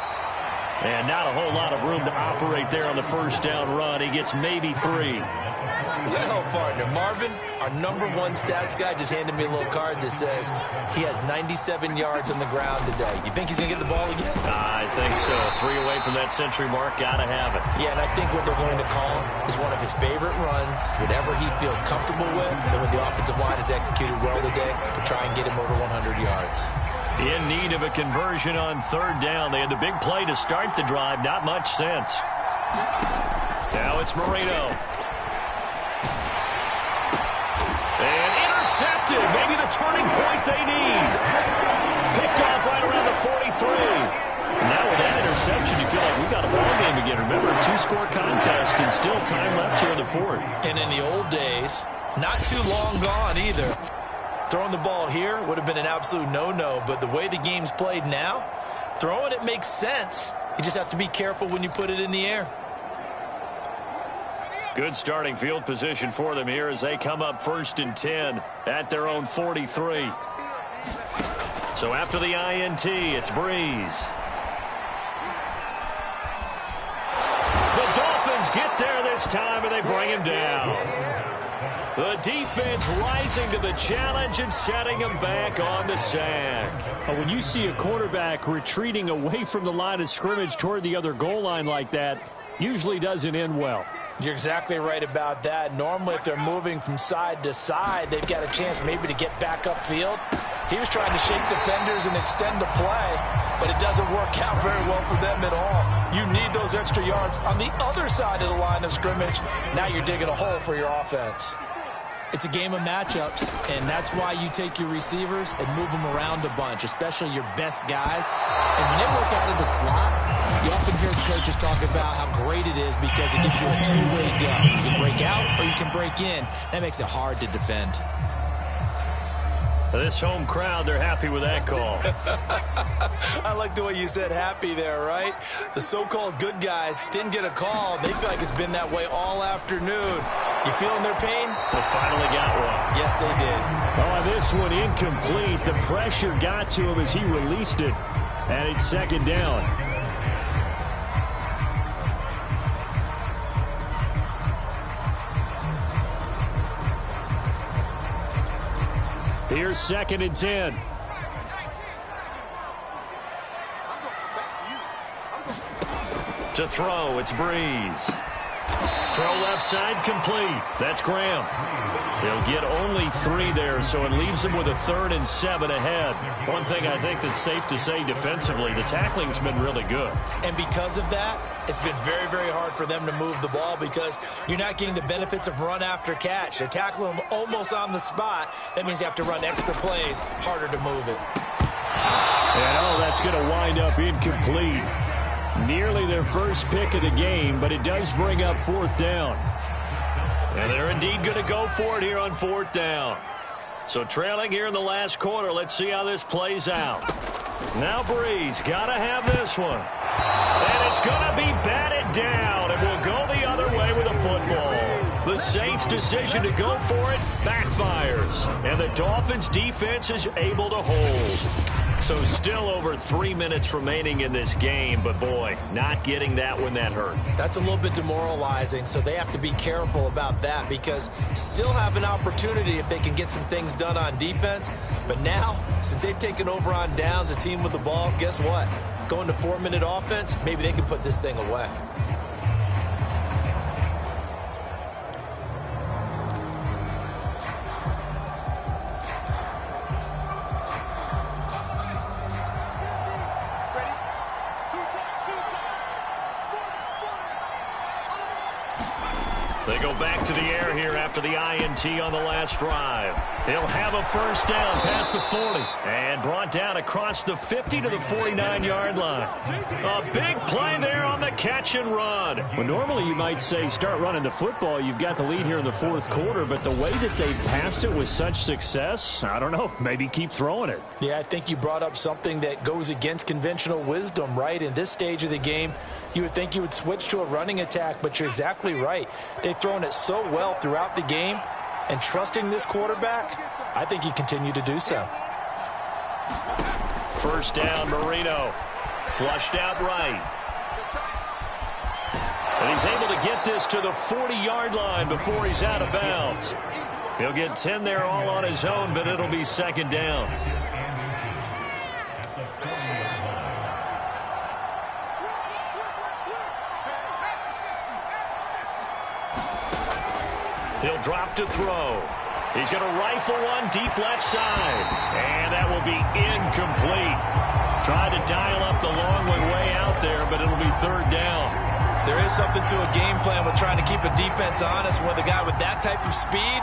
Speaker 3: And not a whole lot of room to operate there on the first down run. He gets maybe 3.
Speaker 4: Well, partner, Marvin, our #1 stats guy, just handed me a little card that says he has 97 yards on the ground today. You think he's going to get the ball again?
Speaker 3: I think so. 3 away from that century mark. Got to have it.
Speaker 4: Yeah, and I think what they're going to call him is one of his favorite runs, whatever he feels comfortable with, and when the offensive line has executed well today, to try and get him over 100 yards.
Speaker 3: In need of a conversion on third down. They had the big play to start the drive. Not much sense. Now it's Marino. And intercepted. Maybe the turning point they need. Picked off right around the 43. Now with that interception, you feel like we've got a ball game again. Remember, 2-score contest and still time left here in the fourth.
Speaker 4: And in the old days, not too long gone either. Throwing the ball here would have been an absolute no-no, but the way the game's played now, throwing it makes sense. You just have to be careful when you put it in the air.
Speaker 3: Good starting field position for them here as they come up 1st and 10 at their own 43. So after the INT, it's Breeze. The Dolphins get there this time, and they bring him down. The defense rising to the challenge and setting him back on the sack.
Speaker 5: When you see a quarterback retreating away from the line of scrimmage toward the other goal line like that, usually doesn't end well.
Speaker 4: You're exactly right about that. Normally, if they're moving from side to side, they've got a chance maybe to get back upfield. He was trying to shake defenders and extend the play, but it doesn't work out very well for them at all. You need those extra yards on the other side of the line of scrimmage. Now you're digging a hole for your offense. It's a game of matchups, and that's why you take your receivers and move them around a bunch, especially your best guys. And when they work out of the slot, you often hear the coaches talk about how great it is because it gives you a two-way go. You can break out or you can break in. That makes it hard to defend.
Speaker 3: This home crowd, they're happy with that call.
Speaker 4: I like the way you said happy there, right? The so-called good guys didn't get a call. They feel like it's been that way all afternoon. You feeling their pain?
Speaker 3: They finally got one.
Speaker 4: Yes, they did.
Speaker 5: Oh, this one incomplete. The pressure got to him as he released it. And it's 2nd down. Here's 2nd and 10.
Speaker 3: To throw, it's Breeze. Throw left side complete. That's Graham. They'll get only 3 there, so it leaves them with a 3rd and 7 ahead. One thing I think that's safe to say defensively, the tackling's been really good.
Speaker 4: And because of that, it's been very, very hard for them to move the ball because you're not getting the benefits of run after catch. They tackle them almost on the spot. That means you have to run extra plays, harder to move it.
Speaker 5: And that's going to wind up incomplete. Nearly their first pick of the game, but it does bring up 4th down.
Speaker 3: And they're indeed going to go for it here on 4th down. So trailing here in the last quarter, let's see how this plays out. Now Breeze got to have this one. And it's going to be batted down, and we'll go the other way with a football. The Saints' decision to go for it backfires, and the Dolphins' defense is able to hold. So still over 3 minutes remaining in this game, but boy, not getting that when that hurt.
Speaker 4: That's a little bit demoralizing, so they have to be careful about that because still have an opportunity if they can get some things done on defense. But now, since they've taken over on downs, a team with the ball, guess what? Going to 4-minute offense, maybe they can put this thing away.
Speaker 3: They go back to the air here after the INT on the last drive. He'll have a first down past the 40 and brought down across the 50 to the 49-yard line. A big play there on the catch and run.
Speaker 5: Well, normally you might say start running the football. You've got the lead here in the 4th quarter, but the way that they passed it with such success, I don't know, maybe keep throwing it.
Speaker 4: Yeah, I think you brought up something that goes against conventional wisdom, right? In this stage of the game, you would think you would switch to a running attack, but you're exactly right. They've thrown it so well throughout the game, and trusting this quarterback, I think you continue to do so.
Speaker 3: First down, Marino. Flushed out right. And he's able to get this to the 40-yard line before he's out of bounds. He'll get 10 there all on his own, but it'll be 2nd down. He'll drop to throw. He's going to rifle one deep left side. And that will be incomplete. Tried to dial up the long one way out there, but it'll be 3rd down.
Speaker 4: There is something to a game plan with trying to keep a defense honest. With a guy with that type of speed,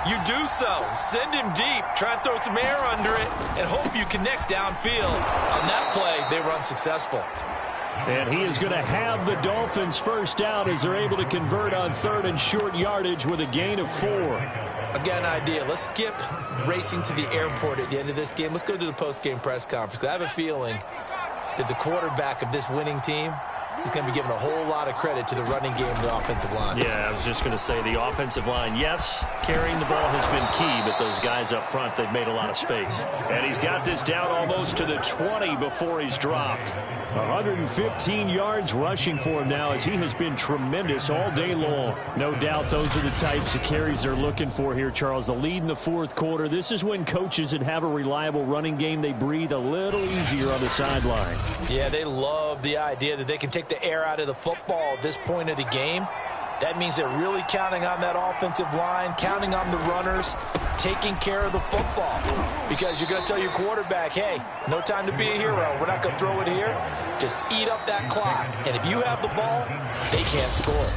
Speaker 4: you do so. Send him deep. Try and throw some air under it and hope you connect downfield. On that play, they were unsuccessful.
Speaker 5: And he is going to have the Dolphins first down as they're able to convert on 3rd and short yardage with a gain of 4.
Speaker 4: I've got an idea. Let's skip racing to the airport at the end of this game. Let's go to the post-game press conference. I have a feeling that the quarterback of this winning team is going to be giving a whole lot of credit to the running game and the offensive line.
Speaker 3: Yeah, I was just going to say the offensive line, yes, carrying the ball has been key, but those guys up front, they've made a lot of space. And he's got this down almost to the 20 before he's dropped.
Speaker 5: 115 yards rushing for him now as he has been tremendous all day long. No doubt those are the types of carries they're looking for here, Charles. The lead in the 4th quarter. This is when coaches that have a reliable running game, they breathe a little easier on the sideline.
Speaker 4: Yeah, they love the idea that they can take the air out of the football at this point of the game. That means they're really counting on that offensive line, counting on the runners, taking care of the football. Because you're going to tell your quarterback, hey, no time to be a hero. We're not going to throw it here. Just eat up that clock. And if you have the ball, they can't score.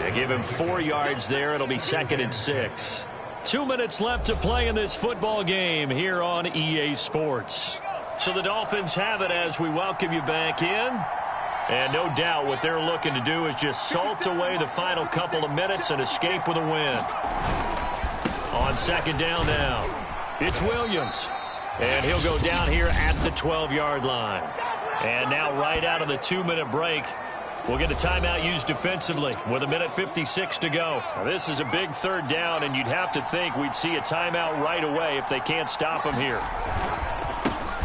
Speaker 3: They give him 4 yards there. It'll be 2nd and 6.
Speaker 5: 2 minutes left to play in this football game here on EA Sports.
Speaker 3: So the Dolphins have it as we welcome you back in. And no doubt what they're looking to do is just salt away the final couple of minutes and escape with a win. On 2nd down now, it's Williams. And he'll go down here at the 12-yard line. And now right out of the 2-minute break, we'll get a timeout used defensively with 1:56 to go. Now, this is a big 3rd down, and you'd have to think we'd see a timeout right away if they can't stop him here.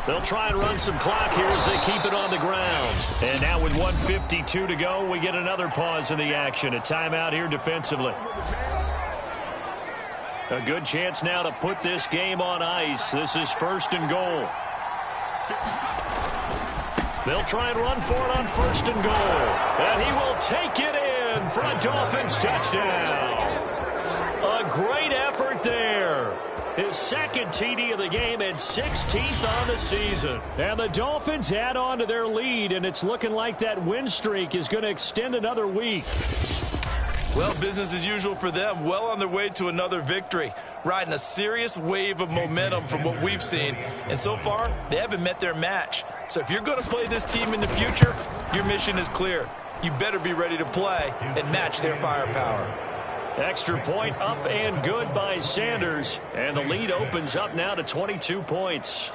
Speaker 3: They'll try and run some clock here as they keep it on the ground. And now with 1:52 to go, we get another pause in the action. A timeout here defensively. A good chance now to put this game on ice. This is 1st and goal. They'll try and run for it on 1st and goal. And he will take it in. in for a Dolphins touchdown. A great effort there. His second TD of the game and 16th on the season. And the Dolphins add on to their lead, and it's looking like that win streak is going to extend another week.
Speaker 4: Well, business as usual for them. Well on their way to another victory. Riding a serious wave of momentum from what we've seen. And so far, they haven't met their match. So if you're going to play this team in the future, your mission is clear. You better be ready to play and match their firepower.
Speaker 3: Extra point up and good by Sanders. And the lead opens up now to 22 points.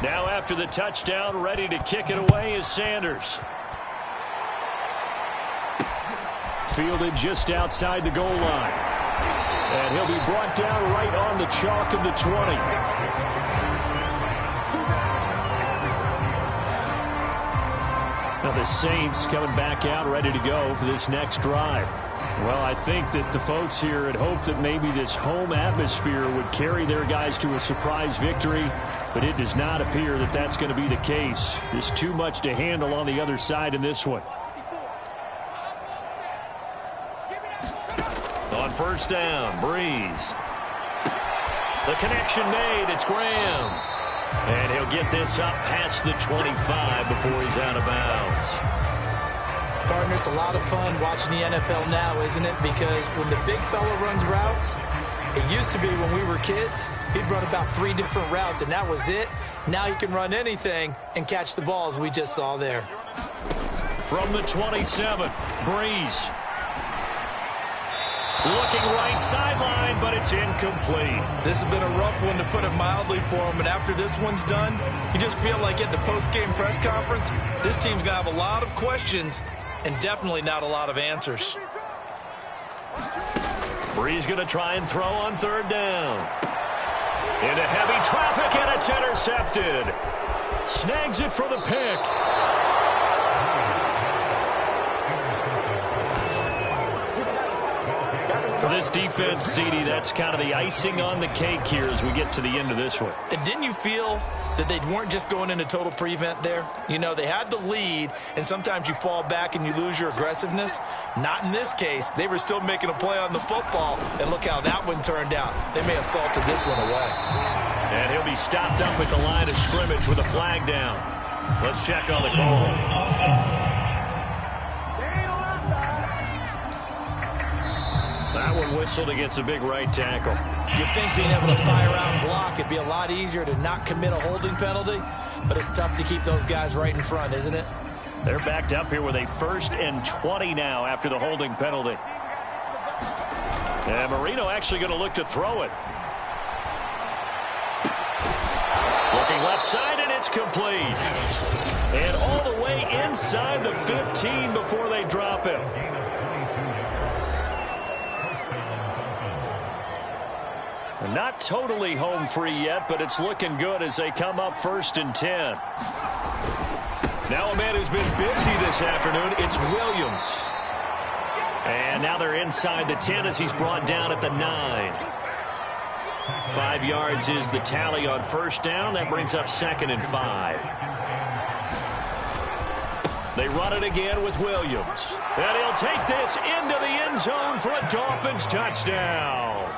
Speaker 3: Now after the touchdown, ready to kick it away is Sanders. Fielded just outside the goal line. And he'll be brought down right on the chalk of the 20. Now the Saints coming back out ready to go for this next drive. Well, I think that the folks here had hoped that maybe this home atmosphere would carry their guys to a surprise victory, but it does not appear that that's going to be the case. There's too much to handle on the other side in this one. On first down, Breeze. The connection made. It's Graham. And he'll get this up past the 25 before he's out of bounds.
Speaker 4: Partner, it's a lot of fun watching the NFL now, isn't it? Because when the big fella runs routes, it used to be when we were kids, he'd run about 3 different routes, and that was it. Now he can run anything and catch the ball, as we just saw there.
Speaker 3: From the 27, Breeze. Looking right sideline, but it's incomplete.
Speaker 4: This has been a rough one, to put it mildly, for him. And after this one's done, you just feel like at the post-game press conference, this team's going to have a lot of questions and definitely not a lot of answers.
Speaker 3: Breeze going to try and throw on third down. Into heavy traffic, and it's intercepted. Snags it for the pick. For this defense, CD, that's kind of the icing on the cake here as we get to the end of this one.
Speaker 4: And didn't you feel that they weren't just going into total prevent there? You know, they had the lead, and sometimes you fall back and you lose your aggressiveness. Not in this case. They were still making a play on the football, and look how that one turned out. They may have salted this one away.
Speaker 3: And he'll be stopped up at the line of scrimmage with a flag down. Let's check on the call. That one whistled against a big right tackle.
Speaker 4: You'd think being able to fire out and block, it'd be a lot easier to not commit a holding penalty, but it's tough to keep those guys right in front, isn't it?
Speaker 3: They're backed up here with a 1st and 20 now after the holding penalty. And Marino actually going to look to throw it. Looking left side, and it's complete. And all the way inside the 15 before they drop him. Not totally home free yet, but it's looking good as they come up 1st and 10. Now a man who's been busy this afternoon, it's Williams. And now they're inside the 10 as he's brought down at the 9. 5 yards is the tally on first down. That brings up 2nd and 5. They run it again with Williams. And he'll take this into the end zone for a Dolphins touchdown.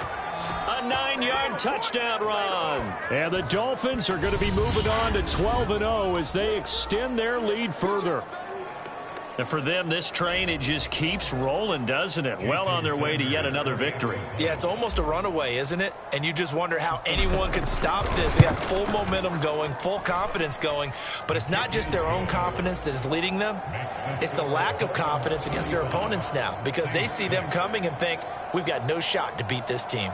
Speaker 3: A 9-yard touchdown run. And the Dolphins are going to be moving on to 12-0 as they extend their lead further. And for them, this train, it just keeps rolling, doesn't it? Well on their way to yet another victory.
Speaker 4: Yeah, it's almost a runaway, isn't it? And you just wonder how anyone could stop this. They got full momentum going, full confidence going. But it's not just their own confidence that is leading them. It's the lack of confidence against their opponents now, because they see them coming and think, we've got no shot to beat this team.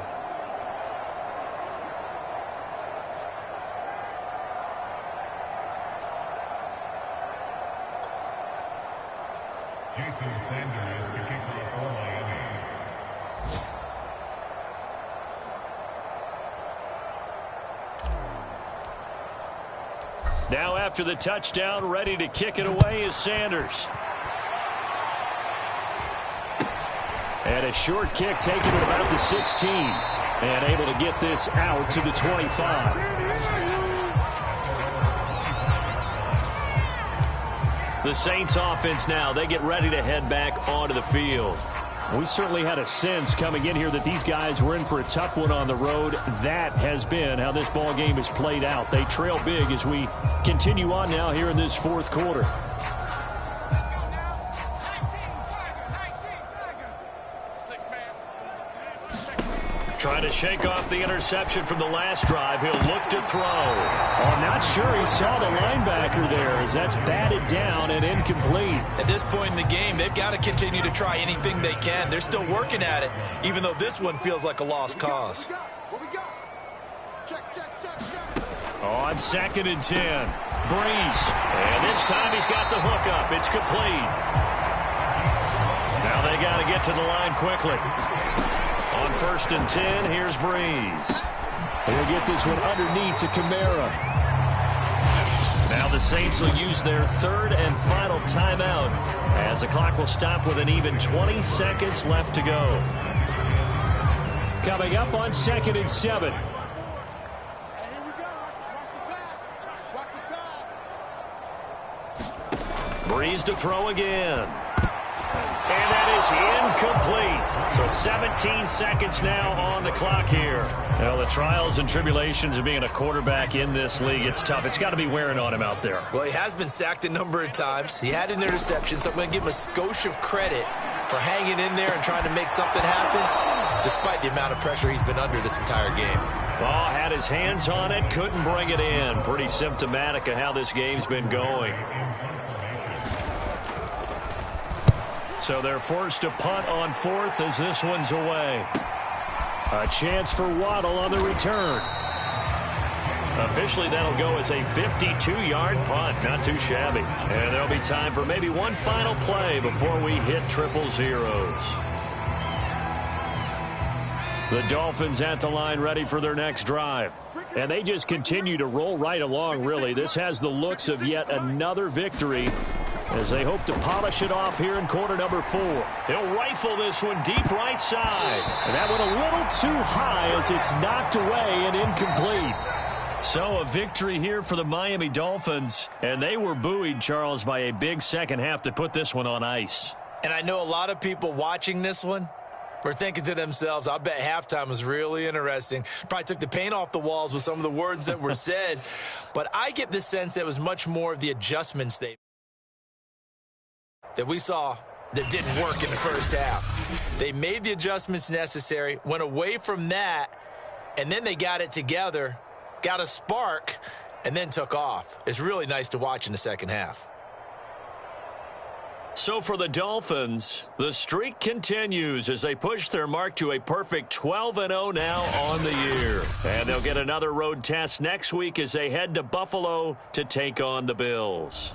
Speaker 3: Now after the touchdown, ready to kick it away is Sanders. And a short kick taken at about the 16. And able to get this out to the 25. The Saints offense now, they get ready to head back onto the field.
Speaker 5: We certainly had a sense coming in here that these guys were in for a tough one on the road. That has been how this ball game has played out. They trail big as we continue on now here in this fourth quarter.
Speaker 3: Trying to shake off the interception from the last drive. He'll look to throw.
Speaker 5: Oh, I'm not sure he saw the linebacker there as that's batted down and incomplete.
Speaker 4: At this point in the game, they've got to continue to try anything they can. They're still working at it, even though this one feels like a lost cause.
Speaker 3: On 2nd and 10. Breeze. And this time he's got the hook up. It's complete. Now they got to get to the line quickly. On 1st and 10, here's Breeze.
Speaker 5: They'll get this one underneath to Kamara.
Speaker 3: Now the Saints will use their 3rd and final timeout as the clock will stop with an even 20 seconds left to go.
Speaker 5: Coming up on 2nd and 7.
Speaker 3: Breeze to throw again. And that is incomplete. So 17 seconds now on the clock here. Well, the trials and tribulations of being a quarterback in this league, it's tough. It's got to be wearing on him out there.
Speaker 4: Well, he has been sacked a number of times. He had an interception, so I'm going to give him a skosh of credit for hanging in there and trying to make something happen, despite the amount of pressure he's been under this entire game.
Speaker 3: Ball had his hands on it, couldn't bring it in. Pretty symptomatic of how this game's been going. So they're forced to punt on 4th as this one's away.
Speaker 5: A chance for Waddle on the return.
Speaker 3: Officially, that'll go as a 52-yard punt. Not too shabby. And there'll be time for maybe one final play before we hit triple zeros.
Speaker 5: The Dolphins at the line ready for their next drive. And they just continue to roll right along, really. This has the looks of yet another victory as they hope to polish it off here in quarter number 4.
Speaker 3: He'll rifle this one deep right side.
Speaker 5: And that one a little too high as it's knocked away and incomplete.
Speaker 3: So a victory here for the Miami Dolphins. And they were buoyed, Charles, by a big second half to put this one on ice.
Speaker 4: And I know a lot of people watching this one were thinking to themselves, I bet halftime was really interesting. Probably took the paint off the walls with some of the words that were said. But I get the sense it was much more of the adjustments that we saw that didn't work in the first half. They made the adjustments necessary, went away from that, and then they got it together, got a spark, and then took off. It's really nice to watch in the second half.
Speaker 3: So for the Dolphins, the streak continues as they push their mark to a perfect 12-0 now on the year. And they'll get another road test next week as they head to Buffalo to take on the Bills.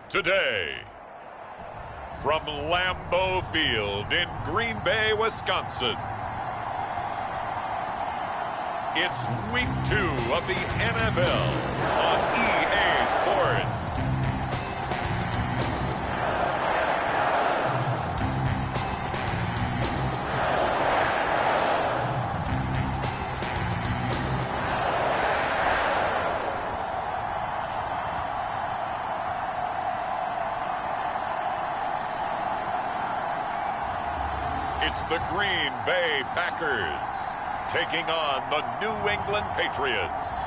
Speaker 2: today. From Lambeau Field in Green Bay, Wisconsin, it's Week 2 of the NFL on EA Sports. It's the Green Bay Packers taking on the New England Patriots.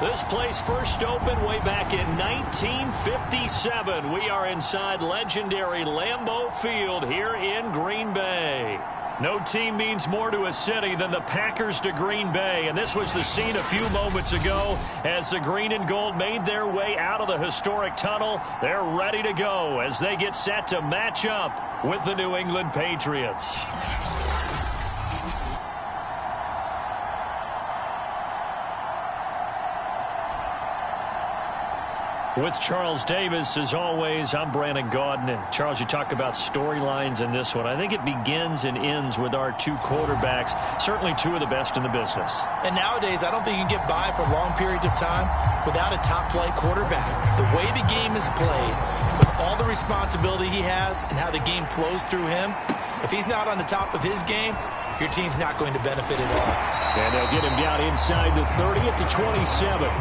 Speaker 3: This place first opened way back in 1957. We are inside legendary Lambeau Field here in Green Bay. No team means more to a city than the Packers to Green Bay, and this was the scene a few moments ago as the green and gold made their way out of the historic tunnel. They're ready to go as they get set to match up with the New England Patriots. With Charles Davis, as always, I'm Brandon Gaudin. Charles, you talk about storylines in this one. I think it begins and ends with our two quarterbacks, certainly two of the best in the business.
Speaker 4: And nowadays, I don't think you can get by for long periods of time without a top-flight quarterback. The way the game is played, with all the responsibility he has and how the game flows through him, if he's not on the top of his game, your team's not going to benefit at all.
Speaker 3: And they'll get him down inside the 30 at the 27.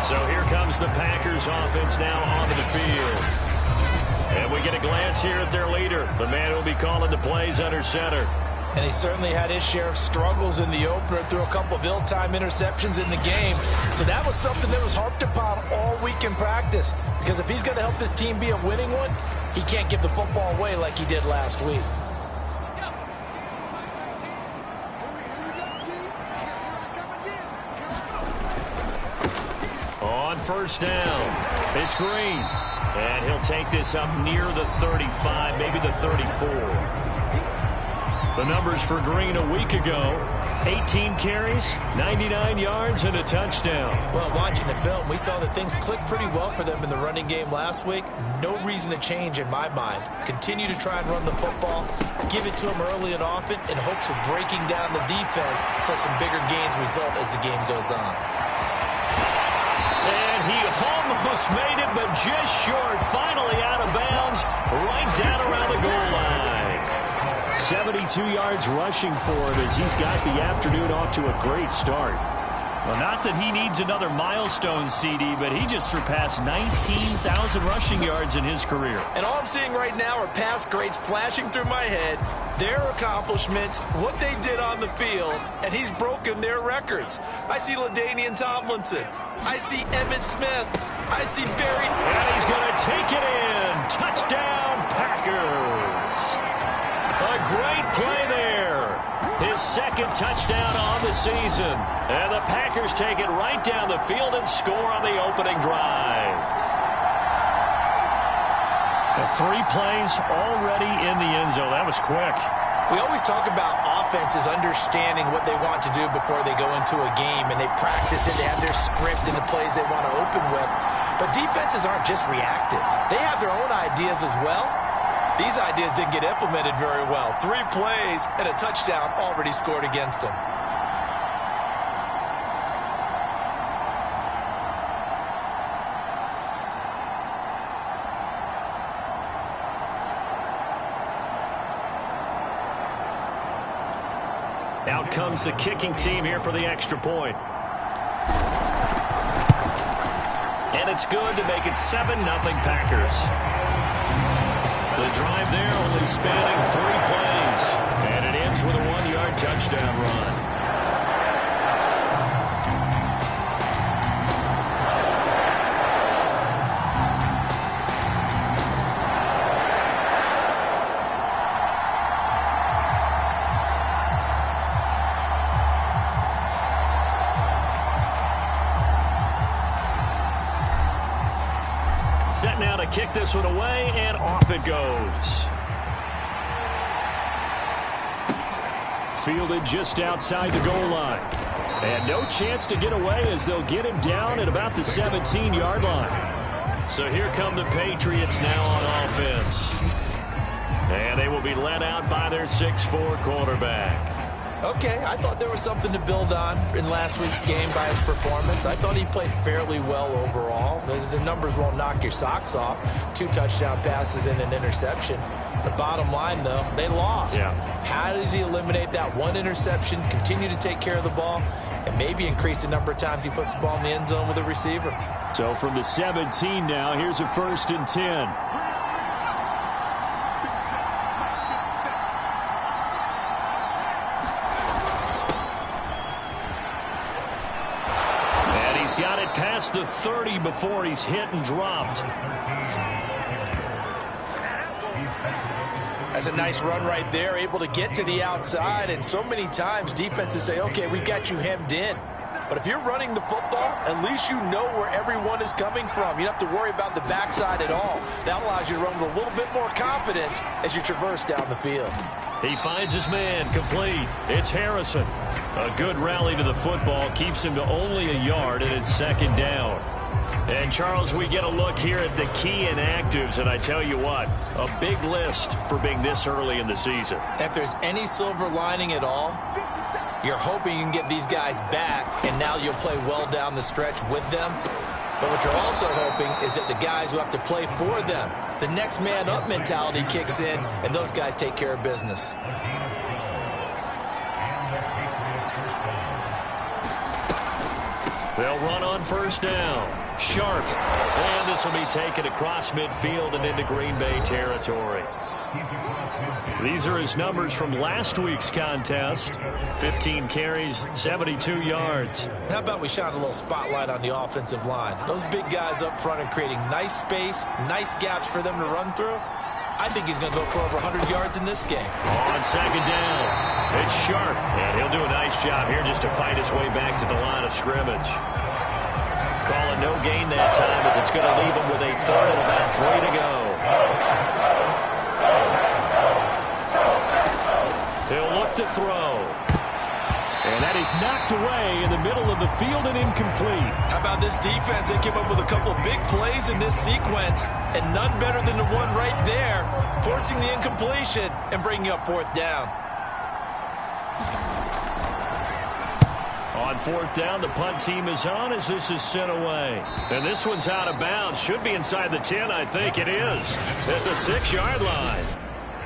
Speaker 3: So here comes the Packers offense now onto the field. And we get a glance here at their leader, the man who will be calling the plays under center.
Speaker 4: And he certainly had his share of struggles in the opener through a couple of ill-timed interceptions in the game. So that was something that was harped upon all week in practice. Because if he's going to help this team be a winning one, he can't give the football away like he did last week.
Speaker 3: On first down, it's Green. And he'll take this up near the 35, maybe the 34. The numbers for Green a week ago: 18 carries, 99 yards, and a touchdown.
Speaker 4: Well, watching the film, we saw that things clicked pretty well for them in the running game last week. No reason to change in my mind. Continue to try and run the football, give it to them early and often in hopes of breaking down the defense so some bigger gains result as the game goes on.
Speaker 3: And he almost made it, but just short. Finally out of bounds, right down around the goal line. 72 yards rushing for him as he's got the afternoon off to a great start. Well, not that he needs another milestone, CD, but he just surpassed 19,000 rushing yards in his career.
Speaker 4: And all I'm seeing right now are pass grades flashing through my head, their accomplishments, what they did on the field, and he's broken their records. I see LaDainian Tomlinson. I see Emmitt Smith. I see Barry.
Speaker 3: And he's going to take it in. Touchdown, Packers. A great play there. His second touchdown on the season. And the Packers take it right down the field and score on the opening drive. And 3 plays already in the end zone. That was quick.
Speaker 4: We always talk about offenses understanding what they want to do before they go into a game, and they practice it. They have their script and the plays they want to open with. But defenses aren't just reactive. They have their own ideas as well. These ideas didn't get implemented very well. 3 plays and a touchdown already scored against them.
Speaker 3: Out comes the kicking team here for the extra point. And it's good to make it 7-0 Packers. The drive there only spanning 3 plays. And it ends with a 1-yard touchdown run. Set now to kick this one away, and off it goes. Fielded just outside the goal line.
Speaker 5: And no chance to get away as they'll get him down at about the 17-yard line.
Speaker 3: So here come the Patriots now on offense. And they will be led out by their 6'4" quarterback.
Speaker 4: Okay, I thought there was something to build on in last week's game by his performance. I thought he played fairly well overall. The numbers won't knock your socks off. 2 touchdown passes and an interception. The bottom line, though, they lost.
Speaker 3: Yeah.
Speaker 4: How does he eliminate that one interception, continue to take care of the ball, and maybe increase the number of times he puts the ball in the end zone with a receiver?
Speaker 5: So from the 17 now, here's a 1st and 10.
Speaker 3: Got it past the 30 before he's hit and dropped.
Speaker 4: That's a nice run right there, able to get to the outside, and so many times defenses say, okay, we've got you hemmed in. But if you're running the football, at least you know where everyone is coming from. You don't have to worry about the backside at all. That allows you to run with a little bit more confidence as you traverse down the field.
Speaker 3: He finds his man complete. It's Harrison. A good rally to the football keeps him to only a yard, and it's 2nd down. And, Charles, we get a look here at the key inactives, and I tell you what, a big list for being this early in the season.
Speaker 4: If there's any silver lining at all, you're hoping you can get these guys back, and now you'll play well down the stretch with them. But what you're also hoping is that the guys who have to play for them, the next man up mentality kicks in, and those guys take care of business.
Speaker 3: They'll run on 1st down. Sharp. And this will be taken across midfield and into Green Bay territory. These are his numbers from last week's contest. 15 carries, 72 yards.
Speaker 4: How about we shine a little spotlight on the offensive line? Those big guys up front are creating nice space, nice gaps for them to run through. I think he's going to go for over 100 yards in this game.
Speaker 3: On 2nd down, it's Sharp, and he'll do a nice job here just to fight his way back to the line of scrimmage. Calling no gain that time as it's going to leave him with a 3rd and about 3 to go. He'll look to throw. And that is knocked away in the middle of the field and incomplete.
Speaker 4: How about this defense? They came up with a couple of big plays in this sequence, and none better than the one right there, forcing the incompletion and bringing up 4th down.
Speaker 3: On 4th down, the punt team is on as this is sent away. And this one's out of bounds. Should be inside the 10, I think it is. At the 6-yard line.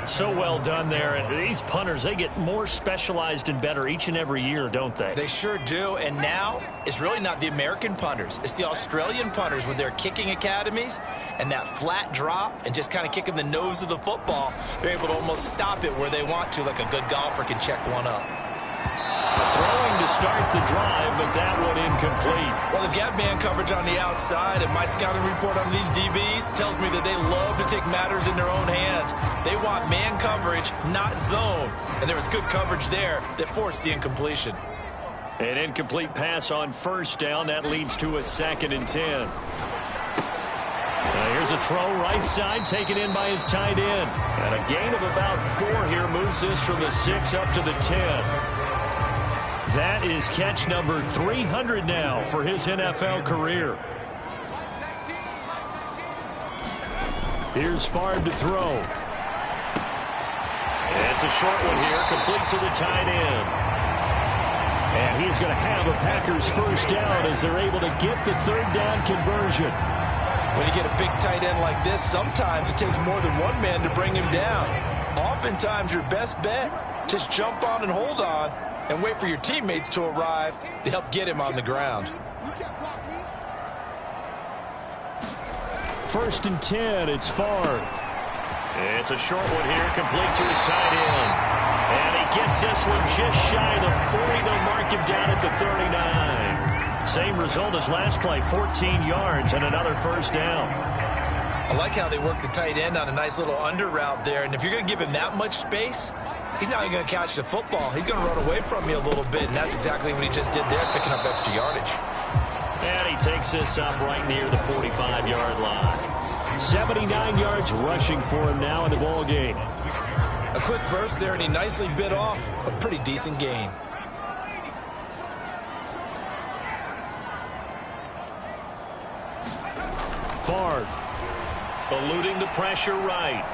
Speaker 3: So well done there. And these punters, they get more specialized and better each and every year, don't they?
Speaker 4: They sure do. And now it's really not the American punters. It's the Australian punters with their kicking academies and that flat drop and just kind of kicking the nose of the football. They're able to almost stop it where they want to, like a good golfer can check one up.
Speaker 3: Throwing to start the drive, but that one incomplete.
Speaker 4: Well, they've got man coverage on the outside, and my scouting report on these DBs tells me that they love to take matters in their own hands. They want man coverage, not zone. And there was good coverage there that forced the incompletion.
Speaker 3: An incomplete pass on 1st down. That leads to a 2nd and 10. Here's a throw right side, taken in by his tight end. And a gain of about 4 here moves this from the 6 up to the 10. That is catch number 300 now for his NFL career. Here's Favre to throw. It's a short one here, complete to the tight end. And he's going to have a Packers 1st down as they're able to get the 3rd down conversion.
Speaker 4: When you get a big tight end like this, sometimes it takes more than one man to bring him down. Oftentimes, your best bet, just jump on and hold on and wait for your teammates to arrive to help get him on the ground.
Speaker 3: 1st and 10, it's Favre. It's a short one here, complete to his tight end. And he gets this one just shy of the 40. They'll mark him down at the 39. Same result as last play, 14 yards and another 1st down.
Speaker 4: I like how they work the tight end on a nice little under route there. And if you're going to give him that much space, he's not even going to catch the football. He's going to run away from you a little bit, and that's exactly what he just did there, picking up extra yardage.
Speaker 3: And he takes this up right near the 45-yard line.
Speaker 5: 79 yards rushing for him now in the ball game.
Speaker 4: A quick burst there, and he nicely bit off a pretty decent gain.
Speaker 3: Favre. Eluding the pressure right.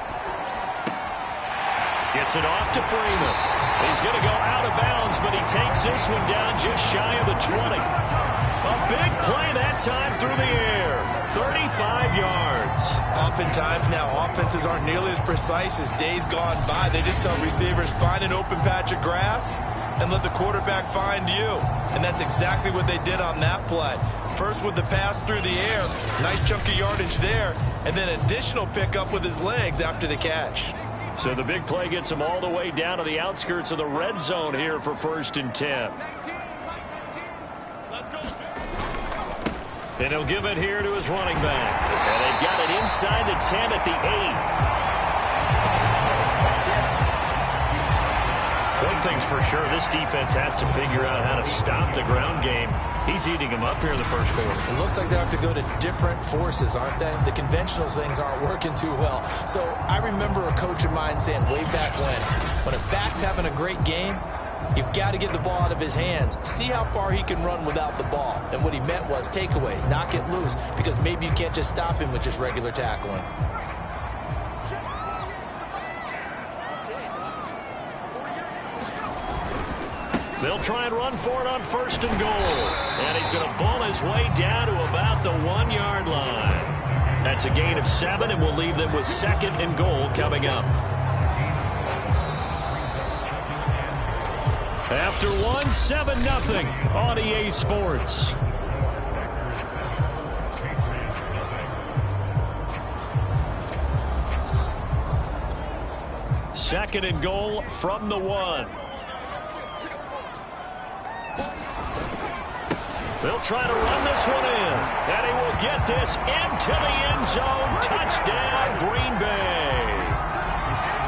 Speaker 3: Gets it off to Freeman. He's going to go out of bounds, but he takes this one down just shy of the 20. A big play that time through the air. 35 yards.
Speaker 4: Oftentimes now, offenses aren't nearly as precise as days gone by. They just tell receivers, find an open patch of grass and let the quarterback find you. And that's exactly what they did on that play. First with the pass through the air, nice chunk of yardage there, and then additional pickup with his legs after the catch.
Speaker 3: So the big play gets him all the way down to the outskirts of the red zone here for 1st and 10. And he'll give it here to his running back. And they've got it inside the 10 at the 8. One thing's for sure, this defense has to figure out how to stop the ground game. He's eating them up here in the first quarter.
Speaker 4: It looks like they have to go to different forces, aren't they? The conventional things aren't working too well. So I remember a coach of mine saying way back when a back's having a great game, you've got to get the ball out of his hands. See how far he can run without the ball. And what he meant was takeaways, knock it loose, because maybe you can't just stop him with just regular tackling.
Speaker 3: They'll try and run for it on 1st and goal. And he's going to ball his way down to about the 1-yard line. That's a gain of 7, and we'll leave them with 2nd and goal coming up. After 1, 7-0 on EA Sports. Second and goal from the 1. They'll try to run this one in. And he will get this into the end zone. Touchdown, Green Bay.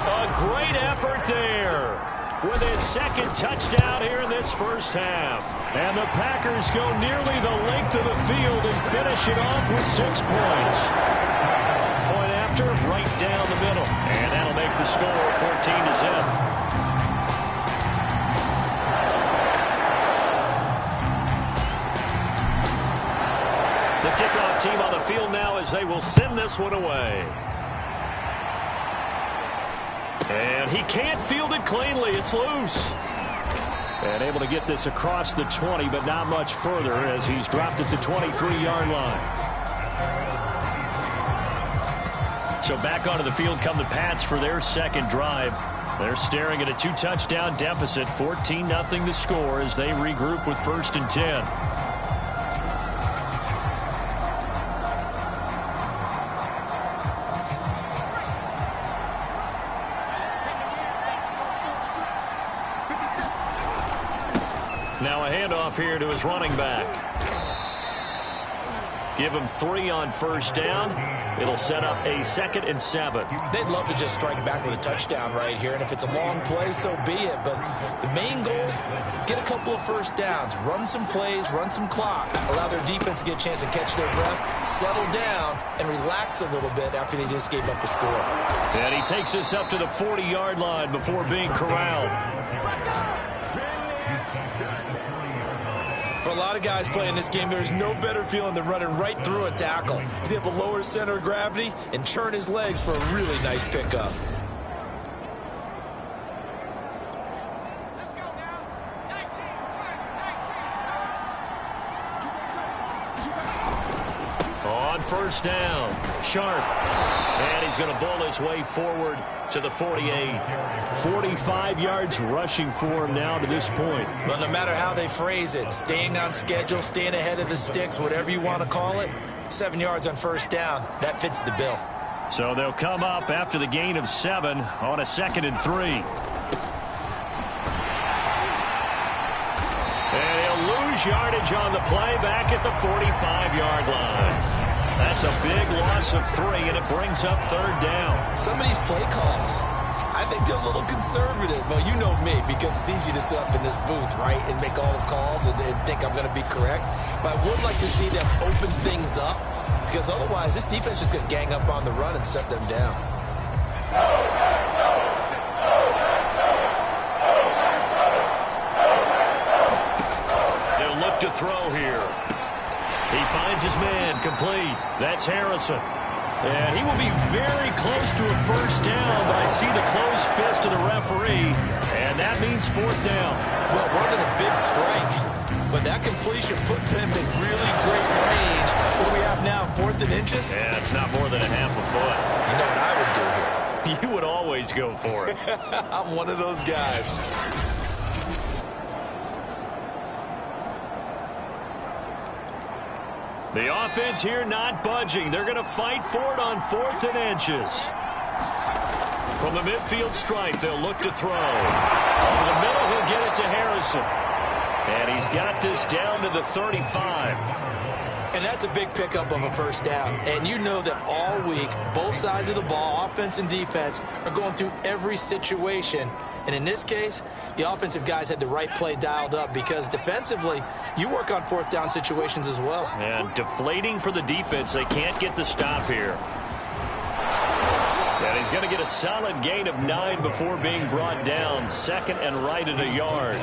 Speaker 3: A great effort there with his 2nd touchdown here in this first half. And the Packers go nearly the length of the field and finish it off with 6 points. Point after, right down the middle. And that'll make the score 14-0. The kickoff team on the field now as they will send this one away. And he can't field it cleanly. It's loose. And able to get this across the 20, but not much further as he's dropped at the 23-yard line. So back onto the field come the Pats for their 2nd drive. They're staring at a 2-touchdown deficit, 14-0 the score as they regroup with 1st and 10. Now a handoff here to his running back. Give him 3 on 1st down. It'll set up a 2nd and 7.
Speaker 4: They'd love to just strike back with a touchdown right here, and if it's a long play, so be it. But the main goal, get a couple of 1st downs, run some plays, run some clock, allow their defense to get a chance to catch their breath, settle down, and relax a little bit after they just gave up a score.
Speaker 3: And he takes this up to the 40-yard line before being corralled.
Speaker 4: For a lot of guys playing this game, there's no better feeling than running right through a tackle. He's able to lower his center of gravity and churn his legs for a really nice pickup.
Speaker 3: On 1st down, Sharp. And he's going to bull his way forward to the 48. 45 yards rushing for him now to this point.
Speaker 4: Well, no matter how they phrase it, staying on schedule, staying ahead of the sticks, whatever you want to call it, 7 yards on 1st down, that fits the bill.
Speaker 3: So they'll come up after the gain of 7 on a 2nd and 3. And he'll lose yardage on the play back at the 45-yard line. That's a big loss of 3, and it brings up 3rd down.
Speaker 4: Some of these play calls, I think they're a little conservative. Well, you know me, because it's easy to sit up in this booth, right, and make all the calls and think I'm going to be correct. But I would like to see them open things up, because otherwise this defense is going to gang up on the run and shut them down. They'll
Speaker 3: look to throw here. He finds his man, complete. That's Harrison. And he will be very close to a first down, but I see the closed fist of the referee, and that means fourth down.
Speaker 4: Well, it wasn't a big strike, but that completion put them in really great range. What do we have now, 4th and inches?
Speaker 3: Yeah, it's not more than a half a foot.
Speaker 4: You know what I would do here?
Speaker 3: You would always go for it.
Speaker 4: I'm one of those guys.
Speaker 3: The offense here not budging. They're going to fight for it on 4th and inches. From the midfield stripe, they'll look to throw. Over the middle, he'll get it to Harrison. And he's got this down to the 35.
Speaker 4: And that's a big pickup of a first down. And you know that all week, both sides of the ball, offense and defense, are going through every situation. And in this case, the offensive guys had the right play dialed up because defensively, you work on 4th down situations as well.
Speaker 3: And deflating for the defense. They can't get the stop here. And he's going to get a solid gain of 9 before being brought down. 2nd and right at a yard.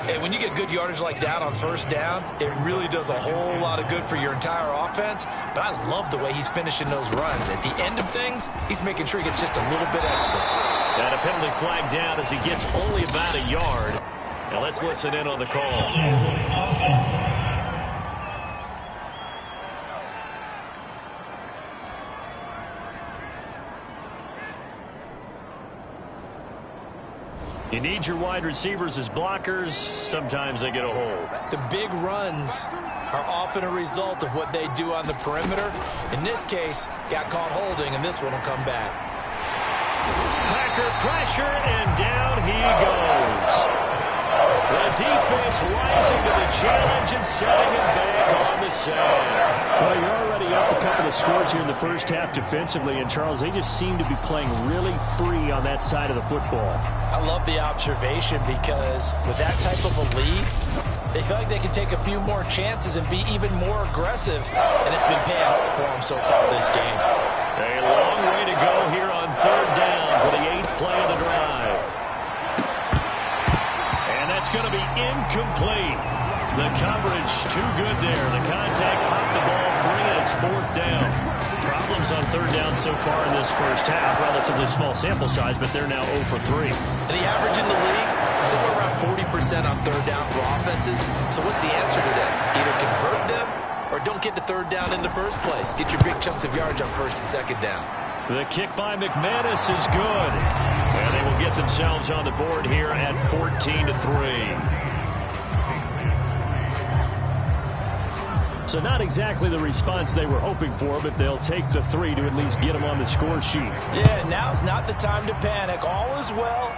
Speaker 4: And when you get good yardage like that on first down, it really does a whole lot of good for your entire offense. But I love the way he's finishing those runs. At the end of things, he's making sure he gets just a little bit extra.
Speaker 3: And a penalty flag down as he gets only about a yard. Now let's listen in on the call. You need your wide receivers as blockers. Sometimes they get a hold.
Speaker 4: The big runs are often a result of what they do on the perimeter. In this case, got caught holding, and this one will come back.
Speaker 3: Packer pressure, and down he goes. The defense rising to the challenge and setting him back on the sand.
Speaker 5: Well, you're already up a couple of scores here in the first half defensively, and Charles, they just seem to be playing really free on that side of the football.
Speaker 4: I love the observation because with that type of a lead, they feel like they can take a few more chances and be even more aggressive, and it's been paying off for them so far this game.
Speaker 3: A long way to go here on 3rd down for the 8th play of the drive. And that's going to be incomplete. The coverage too good there. The contact popped the ball free, and it's 4th down. Problems on 3rd down so far in this first half. Relatively small sample size, but they're now 0 for 3.
Speaker 4: And the average in the league, somewhere around 40% on 3rd down for offenses. So what's the answer to this? Either convert them or don't get to 3rd down in the first place. Get your big chunks of yardage on 1st and 2nd down.
Speaker 3: The kick by McManus is good. And they will get themselves on the board here at 14-3. So not exactly the response they were hoping for, but they'll take the 3 to at least get them on the score sheet.
Speaker 4: Yeah, now's not the time to panic. All is well,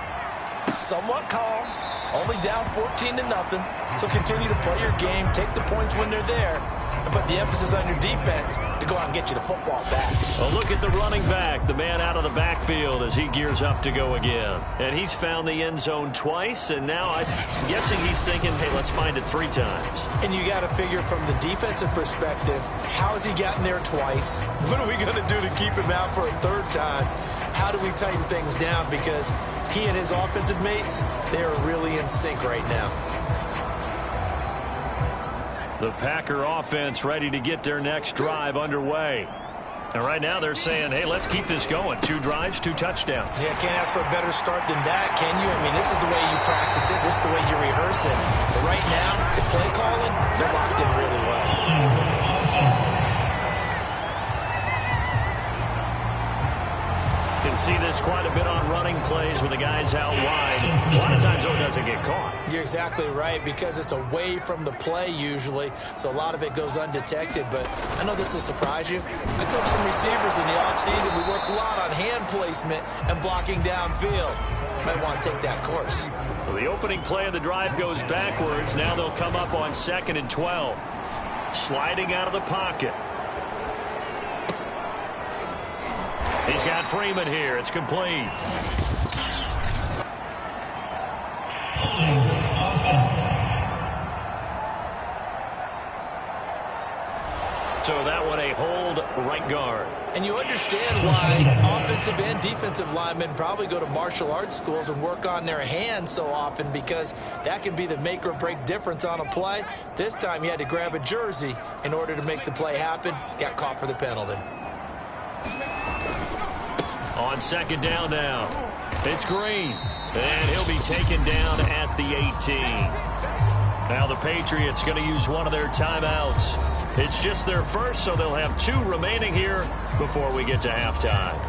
Speaker 4: somewhat calm, only down 14-0. So continue to play your game, take the points when they're there, and put the emphasis on your defense to go out and get you the football back.
Speaker 3: Well, look at the running back, the man out of the backfield as he gears up to go again. And he's found the end zone twice, and now I'm guessing he's thinking, hey, let's find it 3 times.
Speaker 4: And you got to figure from the defensive perspective, how has he gotten there twice? What are we going to do to keep him out for a 3rd time? How do we tighten things down? Because he and his offensive mates, they are really in sync right now.
Speaker 3: The Packer offense ready to get their next drive underway. And right now they're saying, hey, let's keep this going. 2 drives, 2 touchdowns.
Speaker 4: Yeah, can't ask for a better start than that, can you? I mean, this is the way you practice it. This is the way you rehearse it. But right now, the play calling, they're locked in really well.
Speaker 3: You can see this quite a bit on running plays with the guys out wide. A lot of times, though, it doesn't get caught.
Speaker 4: You're exactly right, because it's away from the play usually, so a lot of it goes undetected. But I know this will surprise you. I coach some receivers in the offseason. We work a lot on hand placement and blocking downfield. Might want to take that course.
Speaker 3: So the opening play of the drive goes backwards. Now they'll come up on 2nd and 12. Sliding out of the pocket. He's got Freeman here. It's complete. So that one a hold right guard.
Speaker 4: And you understand why offensive and defensive linemen probably go to martial arts schools and work on their hands so often, because that can be the make or break difference on a play. This time he had to grab a jersey in order to make the play happen. Got caught for the penalty.
Speaker 3: On second down now, it's Green. And he'll be taken down at the 18. Now the Patriots going to use one of their timeouts. It's just their first, so they'll have 2 remaining here before we get to halftime.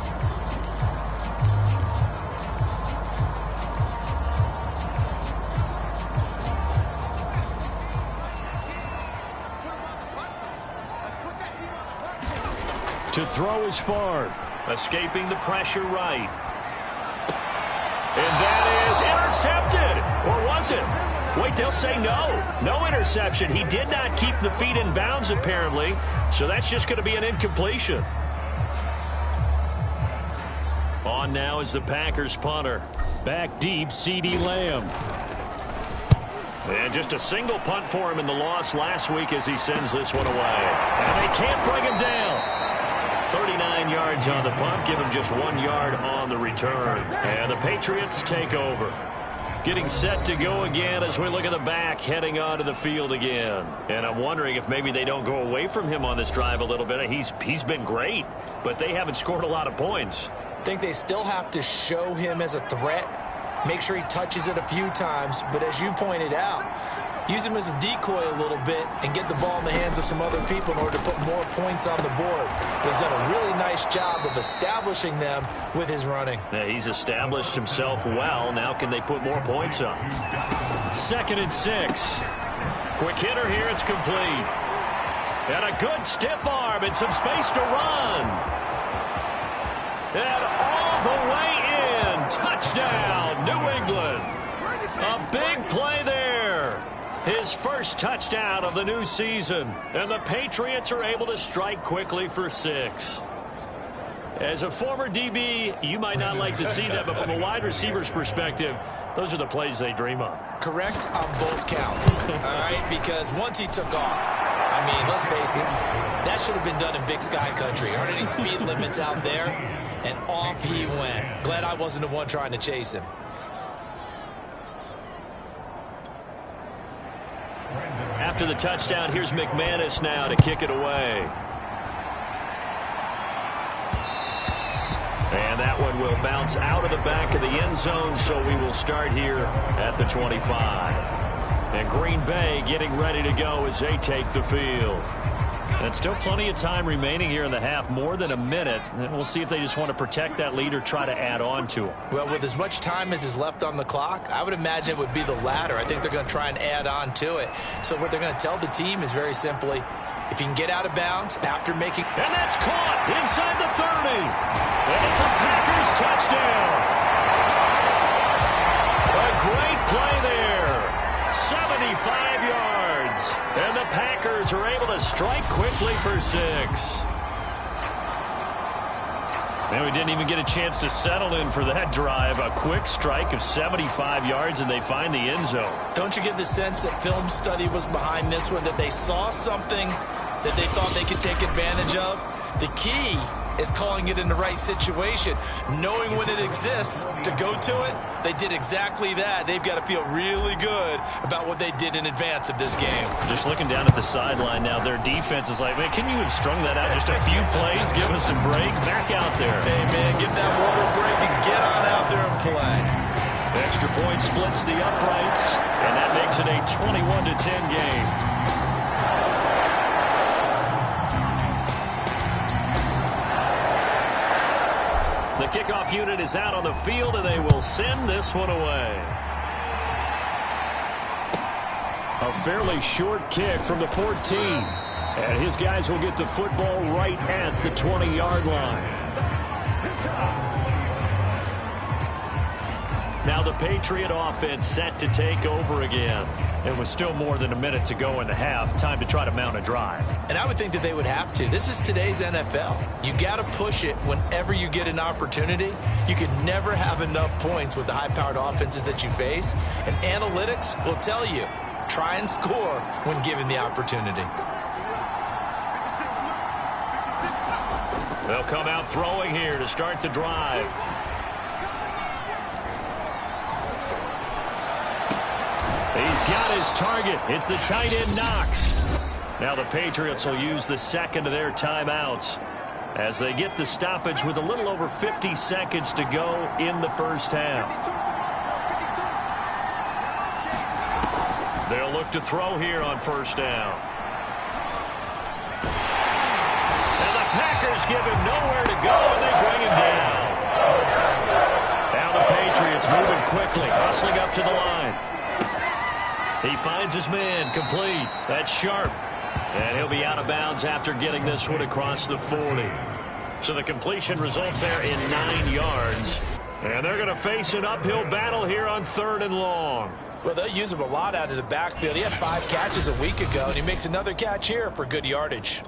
Speaker 3: To throw is Favre, escaping the pressure right. And that is intercepted. Or was it? Wait, they'll say no. No interception. He did not keep the feet in bounds, apparently. So that's just going to be an incompletion. On now is the Packers punter. Back deep, CeeDee Lamb. And just a single punt for him in the loss last week as he sends this one away. And they can't bring him down. 39 yards on the punt, give him just 1 yard on the return. And the Patriots take over. Getting set to go again as we look at the back, heading onto the field again. And I'm wondering if maybe they don't go away from him on this drive a little bit. He's been great, but they haven't scored a lot of points.
Speaker 4: I think they still have to show him as a threat. Make sure he touches it a few times. But as you pointed out, use him as a decoy a little bit and get the ball in the hands of some other people in order to put more points on the board. He's done a really nice job of establishing them with his running.
Speaker 3: Yeah, he's established himself well. Now can they put more points up? 2nd and 6. Quick hitter here. It's complete. And a good stiff arm and some space to run. And all the way in. Touchdown, New England. A big play there. His first touchdown of the new season. And the Patriots are able to strike quickly for 6. As a former DB, you might not like to see that, but from a wide receiver's perspective, those are the plays they dream of.
Speaker 4: Correct on both counts, all right? Because once he took off, I mean, let's face it, that should have been done in Big Sky Country. Aren't any speed limits out there? And off he went. Glad I wasn't the one trying to chase him.
Speaker 3: After the touchdown, here's McManus now to kick it away. And that one will bounce out of the back of the end zone, so we will start here at the 25. And Green Bay getting ready to go as they take the field. And still plenty of time remaining here in the half, more than a minute. And we'll see if they just want to protect that lead or try to add on to it.
Speaker 4: Well, with as much time as is left on the clock, I would imagine it would be the latter. I think they're going to try and add on to it. So what they're going to tell the team is very simply, if you can get out of bounds after making...
Speaker 3: And that's caught inside the 30. And it's a Packers touchdown. A great play there. 75 yards. And the Packers are able to strike quickly for 6. And we didn't even get a chance to settle in for that drive. A quick strike of 75 yards, and they find the end zone.
Speaker 4: Don't you get the sense that film study was behind this one, that they saw something that they thought they could take advantage of? The key is calling it in the right situation, knowing when it exists to go to it. They did exactly that. They've got to feel really good about what they did in advance of this game.
Speaker 3: Just looking down at the sideline now, their defense is like, man, can you have strung that out just a few plays? Give us a break. Back out there.
Speaker 4: Hey, man, give that one a break and get on out there and play.
Speaker 3: Extra point splits the uprights, and that makes it a 21-10 game. The kickoff unit is out on the field, and they will send this one away. A fairly short kick from the 14. And his guys will get the football right at the 20-yard line. Now the Patriot offense set to take over again. It was still more than a minute to go in the half. Time to try to mount a drive.
Speaker 4: And I would think that they would have to. This is today's NFL. You got to push it whenever you get an opportunity. You could never have enough points with the high-powered offenses that you face. And analytics will tell you, try and score when given the opportunity.
Speaker 3: They'll come out throwing here to start the drive. He's got his target. It's the tight end Knox. Now the Patriots will use the second of their timeouts as they get the stoppage with a little over 50 seconds to go in the first half. They'll look to throw here on first down. And the Packers give him nowhere to go, and they bring him down. Now the Patriots moving quickly, hustling up to the line. He finds his man, complete. That's Sharp. And he'll be out of bounds after getting this one across the 40. So the completion results there in 9 yards. And they're going to face an uphill battle here on 3rd and long.
Speaker 4: Well, they'll use him a lot out of the backfield. He had 5 catches a week ago, and he makes another catch here for good yardage.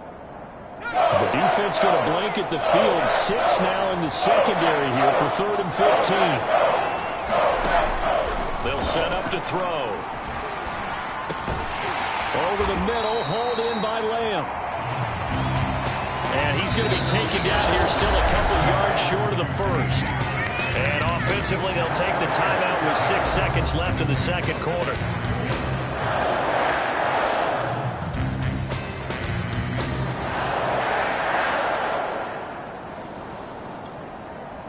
Speaker 5: The defense going to blanket the field. 6 now in the secondary here for 3rd and 15.
Speaker 3: They'll set up to throw.
Speaker 5: Over the middle, hauled in by Lamb.
Speaker 3: And he's going to be taken down here, still a couple yards short of the first. And offensively, they'll take the timeout with 6 seconds left in the second quarter.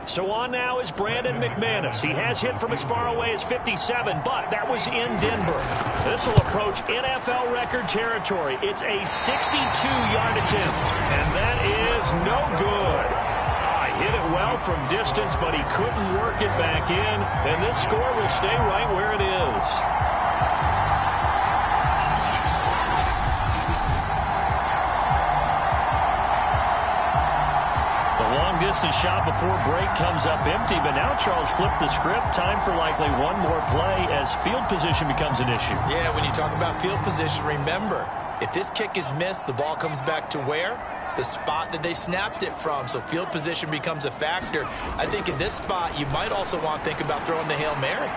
Speaker 3: So on now is Brandon McManus. He has hit from as far away as 57, but that was in Denver. This will approach NFL record territory. It's a 62-yard attempt, and that is no good. Hit it well from distance, but he couldn't work it back in, and this score will stay right where it is. Long-distance shot before break comes up empty, but now Charles flipped the script. Time for likely one more play as field position becomes an issue.
Speaker 4: Yeah, when you talk about field position, remember, if this kick is missed, the ball comes back to where? The spot that they snapped it from, so field position becomes a factor. I think in this spot, you might also want to think about throwing the Hail Mary.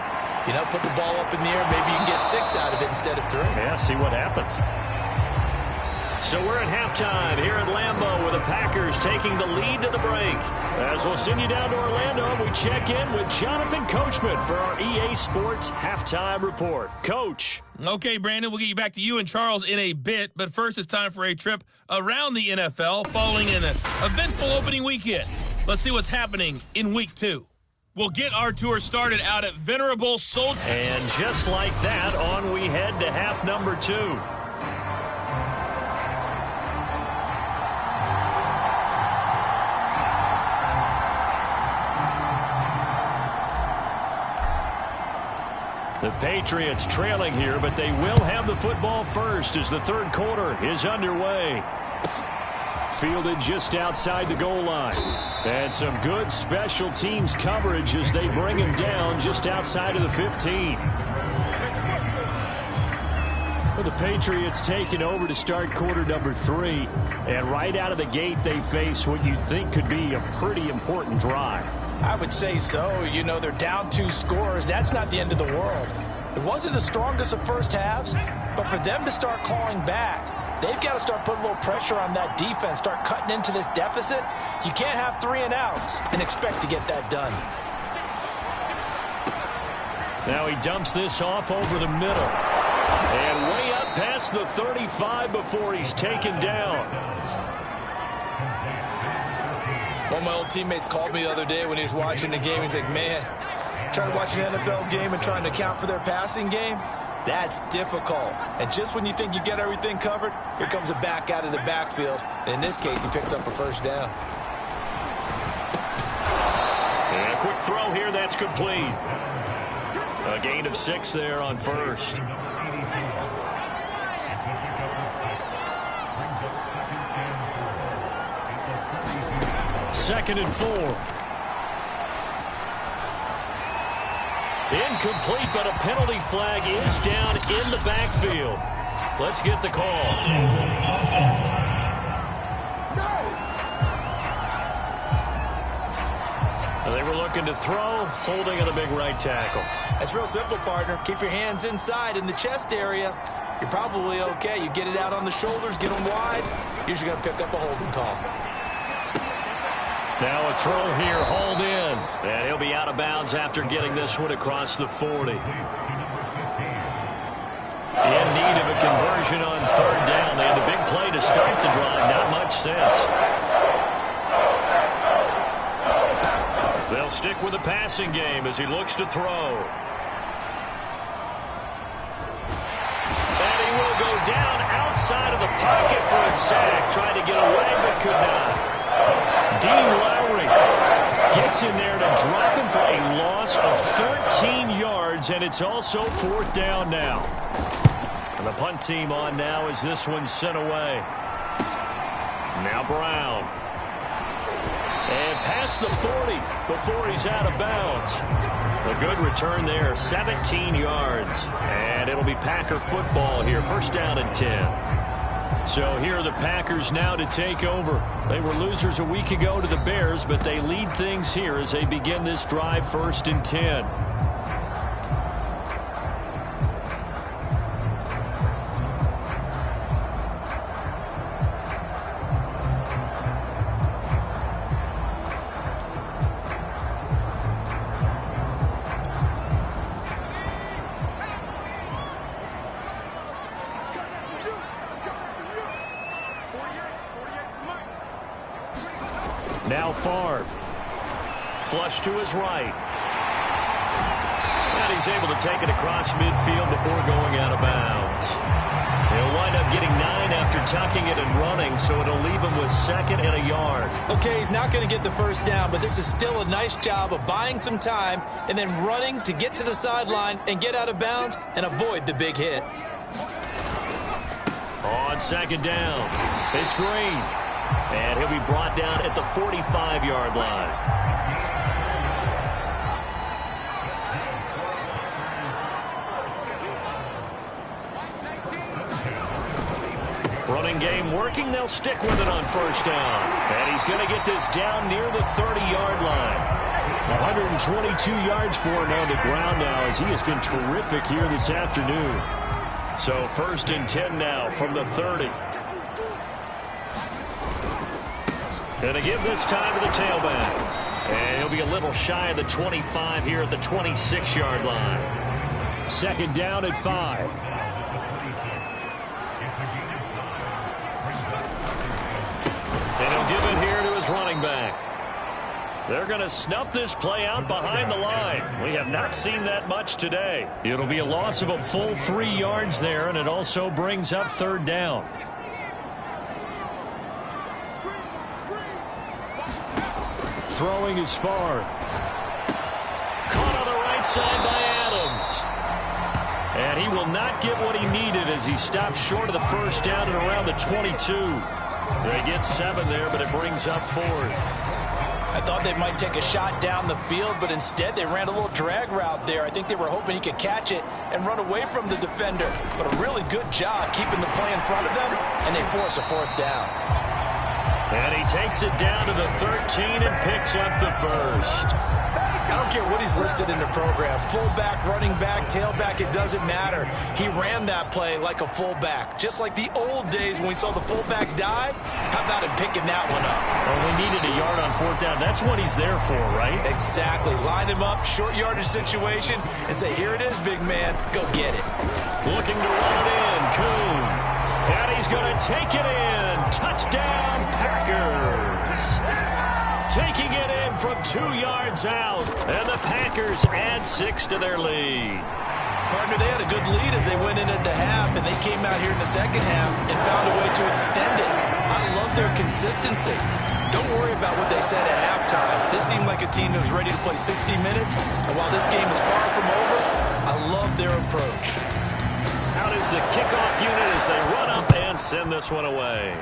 Speaker 4: You know, put the ball up in the air, maybe you can get 6 out of it instead of 3.
Speaker 3: Yeah, see what happens. So we're at halftime here at Lambeau with the Packers taking the lead to the break. As we'll send you down to Orlando, we check in with Jonathan Coachman for our EA Sports Halftime Report. Coach.
Speaker 6: Okay, Brandon, we'll get you back to you and Charles in a bit, but first it's time for a trip around the NFL following an eventful opening weekend. Let's see what's happening in Week 2. We'll get our tour started out at Venerable Soldier.
Speaker 3: And just like that, on we head to half number 2. The Patriots trailing here, but they will have the football first as the third quarter is underway.
Speaker 5: Fielded just outside the goal line. And some good special teams coverage as they bring him down just outside of the 15. Well, the Patriots taking over to start quarter number 3. And right out of the gate, they face what you'd think could be a pretty important drive.
Speaker 4: I would say so. You know, they're down 2 scores. That's not the end of the world. It wasn't the strongest of first halves, but for them to start clawing back, they've got to start putting a little pressure on that defense, start cutting into this deficit. You can't have 3 and outs and expect to get that done.
Speaker 3: Now he dumps this off over the middle. And way up past the 35 before he's taken down.
Speaker 4: One of my old teammates called me the other day when he was watching the game. He's like, man, trying to watch an NFL game and trying to account for their passing game, that's difficult. And just when you think you get everything covered, here comes a back out of the backfield. And in this case, he picks up a first down.
Speaker 3: And a quick throw here, that's complete. A gain of 6 there on first. Second and 4. Incomplete, but a penalty flag is down in the backfield. Let's get the call. They were looking to throw, holding on the big right tackle.
Speaker 4: That's real simple, partner. Keep your hands inside in the chest area. You're probably okay. You get it out on the shoulders, get them wide. Usually going to pick up a holding call.
Speaker 3: Now a throw here, hauled in. And he'll be out of bounds after getting this one across the 40. In need of a conversion on third down. They had the big play to start the drive. Not much sense. They'll stick with the passing game as he looks to throw. And he will go down outside of the pocket for a sack. Tried to get away but could not. Dean Lowry gets in there to drop him for a loss of 13 yards, and it's also fourth down now. And the punt team on now as this one's sent away. Now Brown. And past the 40 before he's out of bounds. A good return there, 17 yards. And it'll be Packer football here, first down and 10. So here are the Packers now to take over. They were losers a week ago to the Bears, but they lead things here as they begin this drive, first and 10. Now Favre. Flush to his right. And he's able to take it across midfield before going out of bounds. He'll wind up getting 9 after tucking it and running, so it'll leave him with second and a yard.
Speaker 4: Okay, he's not going to get the first down, but this is still a nice job of buying some time and then running to get to the sideline and get out of bounds and avoid the big hit.
Speaker 3: On second down, it's Green. And he'll be brought down at the 45-yard line. Running game working. They'll stick with it on first down. And he's going to get this down near the 30-yard line. 122 yards for him on the ground now as he has been terrific here this afternoon. So first and 10 now from the 30. Going to give this time to the tailback. And he'll be a little shy of the 25 here at the 26-yard line. Second down at 5. And he'll give it here to his running back. They're going to snuff this play out behind the line. We have not seen that much today. It'll be a loss of a full 3 yards there, and it also brings up third down. Throwing is Favre. Caught on the right side by Adams. And he will not get what he needed as he stops short of the first down at around the 22. They get 7 there, but it brings up fourth.
Speaker 4: I thought they might take a shot down the field, but instead they ran a little drag route there. I think they were hoping he could catch it and run away from the defender. But a really good job keeping the play in front of them, and they force a fourth down.
Speaker 3: And he takes it down to the 13 and picks up the first.
Speaker 4: I don't care what he's listed in the program. Fullback, running back, tailback, it doesn't matter. He ran that play like a fullback. Just like the old days when we saw the fullback dive. How about him picking that one up?
Speaker 3: Well, we needed a yard on fourth down. That's what he's there for, right?
Speaker 4: Exactly. Line him up, short yardage situation, and say, here it is, big man. Go get it.
Speaker 3: Looking to run it in. Kuhn. And he's going to take it in. Touchdown, Packers. Taking it in from 2 yards out. And the Packers add 6 to their lead.
Speaker 4: Partner, they had a good lead as they went in at the half, and they came out here in the second half and found a way to extend it. I love their consistency. Don't worry about what they said at halftime. This seemed like a team that was ready to play 60 minutes. And while this game is far from over, I love their approach.
Speaker 3: Out is the kickoff unit as they run up and send this one away.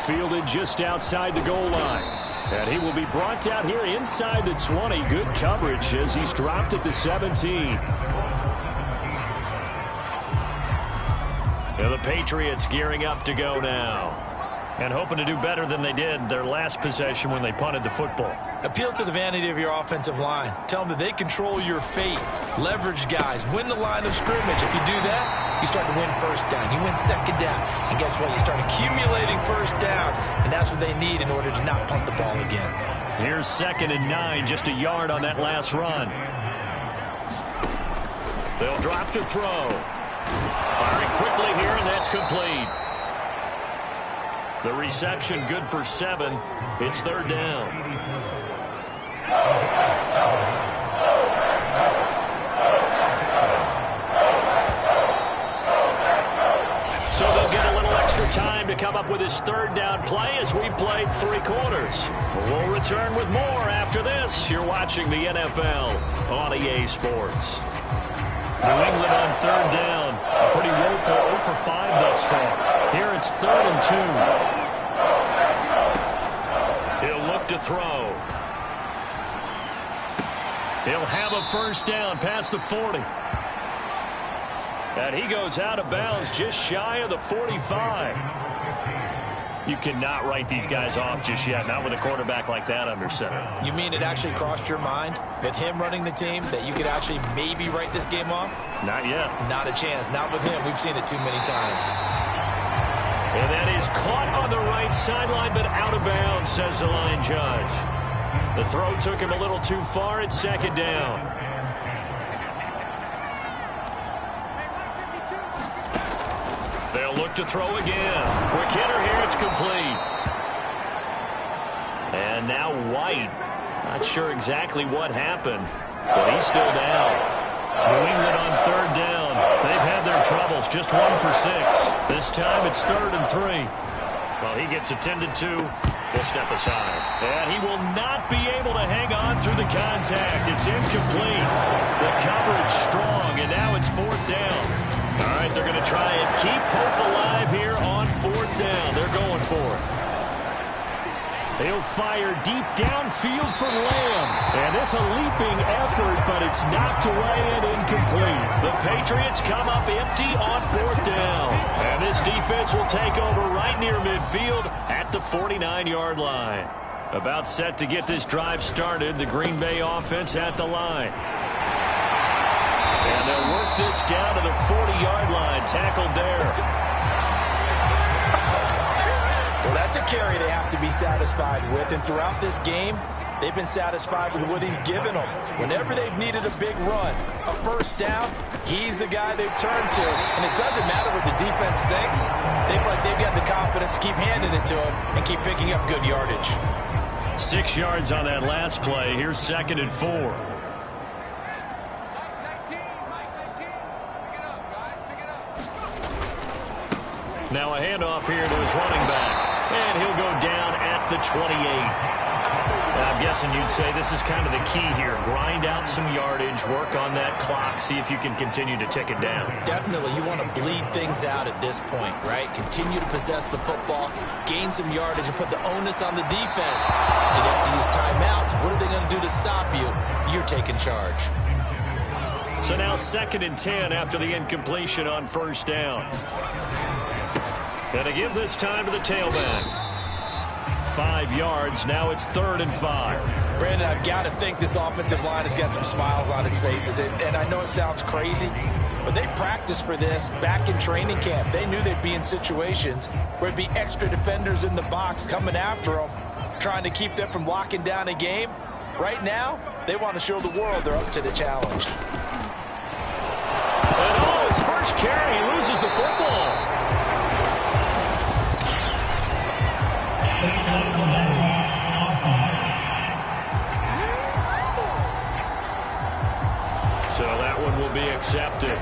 Speaker 3: Fielded just outside the goal line. And he will be brought down here inside the 20. Good coverage as he's dropped at the 17. And the Patriots gearing up to go now. And hoping to do better than they did their last possession when they punted the football.
Speaker 4: Appeal to the vanity of your offensive line. Tell them that they control your fate. Leverage guys. Win the line of scrimmage. If you do that, you start to win first down. You win second down. And guess what? You start accumulating first downs. And that's what they need in order to not punt the ball again.
Speaker 3: Here's 2nd and 9, just a yard on that last run. They'll drop to throw. Firing quickly here, and that's complete. The reception good for 7. It's 3rd down. So they'll get a little extra time to come up with his 3rd down play as we played 3 quarters. We'll return with more after this. You're watching the NFL on EA Sports. New England on 3rd down. A pretty woeful 0 for 5 thus far. Here it's 3rd and 2. He'll look to throw. He'll have a first down past the 40. And he goes out of bounds just shy of the 45. You cannot write these guys off just yet, not with a quarterback like that under center.
Speaker 4: You mean it actually crossed your mind with him running the team that you could actually maybe write this game off?
Speaker 3: Not yet.
Speaker 4: Not a chance. Not with him. We've seen it too many times.
Speaker 3: And that is caught on the right sideline, but out of bounds, says the line judge. The throw took him a little too far. It's 2nd down. They'll look to throw again. Quick hitter here. It's complete. And now White. Not sure exactly what happened, but he's still down. New England on 3rd down. They've had their troubles. Just 1 for 6. This time it's 3rd and 3. Well, he gets attended to. We'll step aside. And he will not be able to hang on through the contact. It's incomplete. The coverage strong, and now it's 4th down. All right, they're going to try and keep hope alive here on 4th down. They're going for it. He'll fire deep downfield for Lamb. And it's a leaping effort, but it's knocked away and incomplete. The Patriots come up empty on 4th down. And this defense will take over right near midfield at the 49-yard line. About set to get this drive started, the Green Bay offense at the line. And they'll work this down to the 40-yard line, tackled there.
Speaker 4: Well, that's a carry they have to be satisfied with. And throughout this game, they've been satisfied with what he's given them. Whenever they've needed a big run, a first down, he's the guy they've turned to. And it doesn't matter what the defense thinks. They've got the confidence to keep handing it to him and keep picking up good yardage.
Speaker 3: 6 yards on that last play. Here's 2nd and 4. Now a handoff here to his running back. And he'll go down at the 28. And I'm guessing you'd say this is kind of the key here. Grind out some yardage, work on that clock, see if you can continue to tick it down.
Speaker 4: Definitely, you want to bleed things out at this point, right? Continue to possess the football, gain some yardage, and put the onus on the defense. Do they have to use timeouts? What are they going to do to stop you? You're taking charge.
Speaker 3: So now 2nd and 10 after the incompletion on 1st down. And to give this time to the tailback. 5 yards. Now it's 3rd and 5.
Speaker 4: Brandon, I've got to think this offensive line has got some smiles on its faces. And I know it sounds crazy, but they practiced for this back in training camp. They knew they'd be in situations where it'd be extra defenders in the box coming after them, trying to keep them from locking down a game. Right now, they want to show the world they're up to the challenge.
Speaker 3: And his first carry, he loses the football. So that one will be accepted.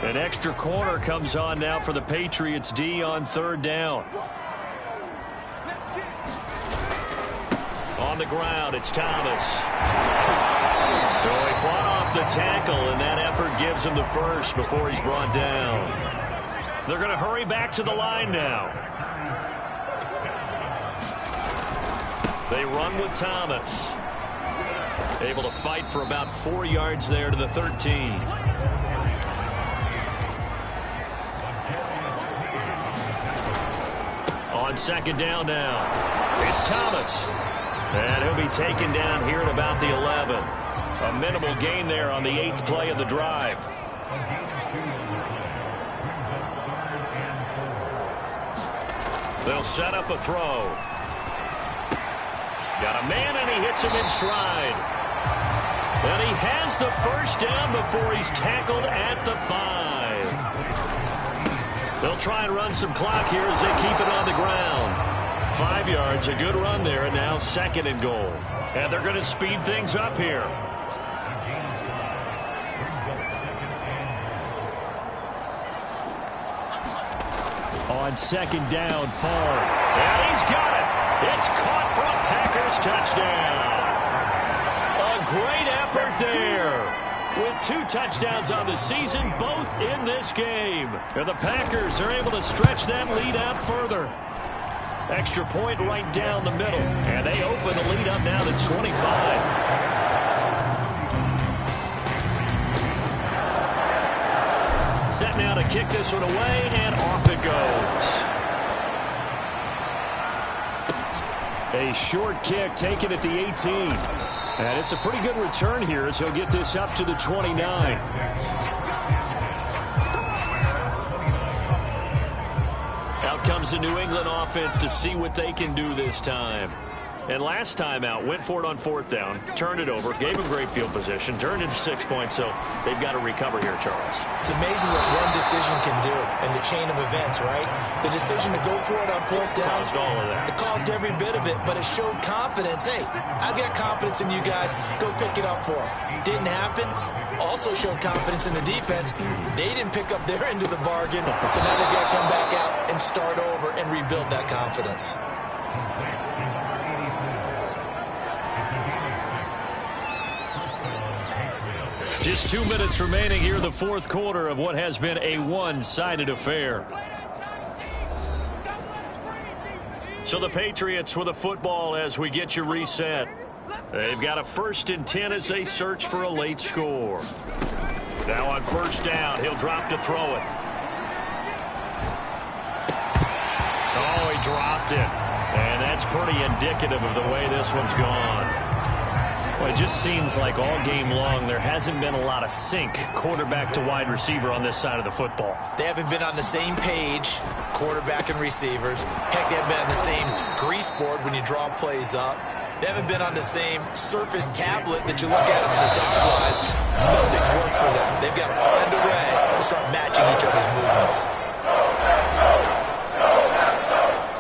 Speaker 3: An extra corner comes on now for the Patriots D on 3rd down. On the ground, it's Thomas. So he fought off the tackle, and that effort gives him the first before he's brought down. They're going to hurry back to the line now. They run with Thomas. Able to fight for about 4 yards there to the 13. On 2nd down now, it's Thomas. And he'll be taken down here at about the 11. A minimal gain there on the 8th play of the drive. They'll set up a throw. Got a man, and he hits him in stride. And he has the first down before he's tackled at the 5. They'll try and run some clock here as they keep it on the ground. 5 yards, a good run there, and now 2nd and goal. And they're going to speed things up here. On 2nd down, far. And he's got it. It's caught for a Packers touchdown. A great effort there. With 2 touchdowns on the season, both in this game. And the Packers are able to stretch that lead out further. Extra point right down the middle. And they open the lead up now to 25. Set now to kick this one away, and off it goes. A short kick taken at the 18. And it's a pretty good return here as he'll get this up to the 29. Out comes the New England offense to see what they can do this time. And last time out, went for it on 4th down, turned it over, gave him great field position, turned it to 6 points, so they've got to recover here, Charles.
Speaker 4: It's amazing what one decision can do in the chain of events, right? The decision to go for it on 4th down.
Speaker 3: Caused all of that.
Speaker 4: It caused every bit of it, but it showed confidence. Hey, I've got confidence in you guys. Go pick it up for them. Didn't happen. Also showed confidence in the defense. They didn't pick up their end of the bargain, so now they've got to come back out and start over and rebuild that confidence.
Speaker 3: Just 2 minutes remaining here in the 4th quarter of what has been a one-sided affair. So the Patriots with a football as we get you reset. They've got a 1st and 10 as they search for a late score. Now on 1st down, he'll drop to throw it. Oh, he dropped it. And that's pretty indicative of the way this one's gone. Well, it just seems like all game long there hasn't been a lot of sync quarterback to wide receiver on this side of the football.
Speaker 4: They haven't been on the same page, quarterback and receivers. Heck, they haven't been on the same grease board when you draw plays up. They haven't been on the same Surface tablet that you look at on the sidelines. Nothing's worked for them. They've got to find a way to start matching each other's movements.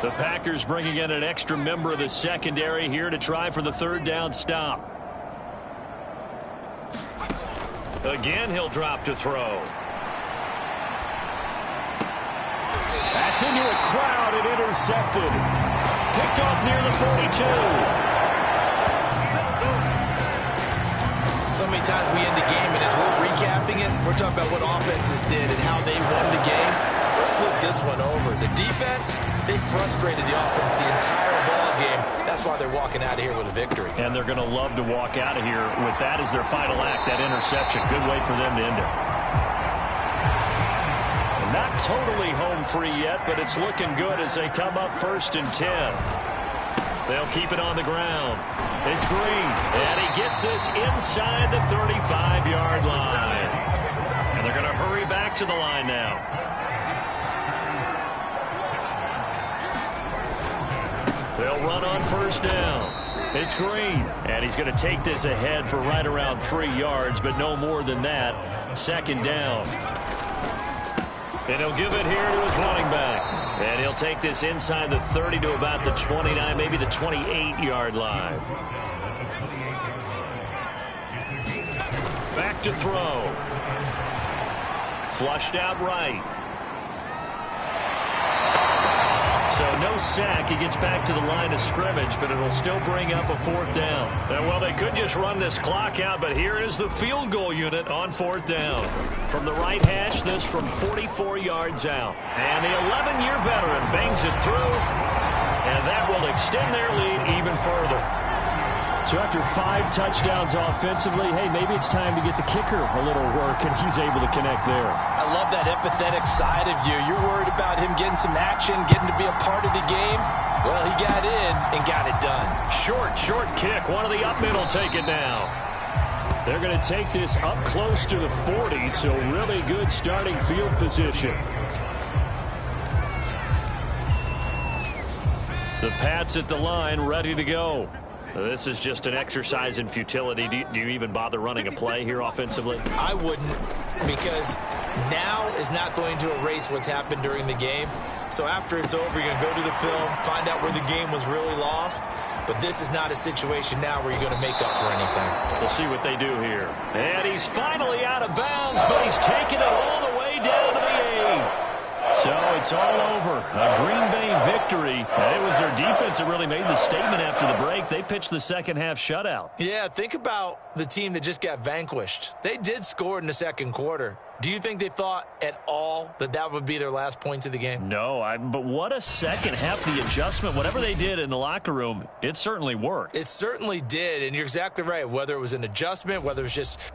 Speaker 3: The Packers bringing in an extra member of the secondary here to try for the 3rd down stop. Again, he'll drop to throw. That's into a crowd and intercepted. Picked off near the 42.
Speaker 4: So many times we end the game, and as we're recapping it, we're talking about what offenses did and how they won the game. Let's flip this one over. The defense, they frustrated the offense the entire ball game. That's why they're walking out of here with a victory.
Speaker 3: And they're going to love to walk out of here with that as their final act, that interception. Good way for them to end it. Not totally home free yet, but it's looking good as they come up 1st and 10. They'll keep it on the ground. It's Green, and he gets this inside the 35-yard line. And they're going to hurry back to the line now. They'll run on 1st down. It's Green, and he's going to take this ahead for right around 3 yards, but no more than that. 2nd down. And he'll give it here to his running back. And he'll take this inside the 30 to about the 29, maybe the 28-yard line. Back to throw. Flushed out right. So no sack. He gets back to the line of scrimmage, but it'll still bring up a 4th down. Well, they could just run this clock out, but here is the field goal unit on 4th down. From the right hash, this from 44 yards out. And the 11-year veteran bangs it through, and that will extend their lead even further.
Speaker 5: So after 5 touchdowns offensively, hey, maybe it's time to get the kicker a little work, and he's able to connect there.
Speaker 7: I love that empathetic side of you. You're worried about him getting some action, getting to be a part of the game. Well, he got in and got it done.
Speaker 3: Short kick. One of the up middle take it now.
Speaker 5: They're going to take this up close to the 40, so really good starting field position. The Pats at the line, ready to go. This is just an exercise in futility. Do you even bother running a play here offensively?
Speaker 4: I wouldn't, because now is not going to erase what's happened during the game. So after it's over, you're going to go to the film, find out where the game was really lost. But this is not a situation now where you're going to make up for anything.
Speaker 5: We'll see what they do here. And he's finally out of bounds, but he's taken it all the way down to the 8. So it's all over. A Green Bay victory. And it was their defense that really made the statement after the break. They pitched the second half shutout.
Speaker 4: Yeah, think about the team that just got vanquished. They did score in the second quarter. Do you think they thought at all that that would be their last points of the game?
Speaker 5: No, but what a second half. The adjustment, whatever they did in the locker room, it certainly worked.
Speaker 4: It certainly did, and you're exactly right. Whether it was an adjustment, whether it was just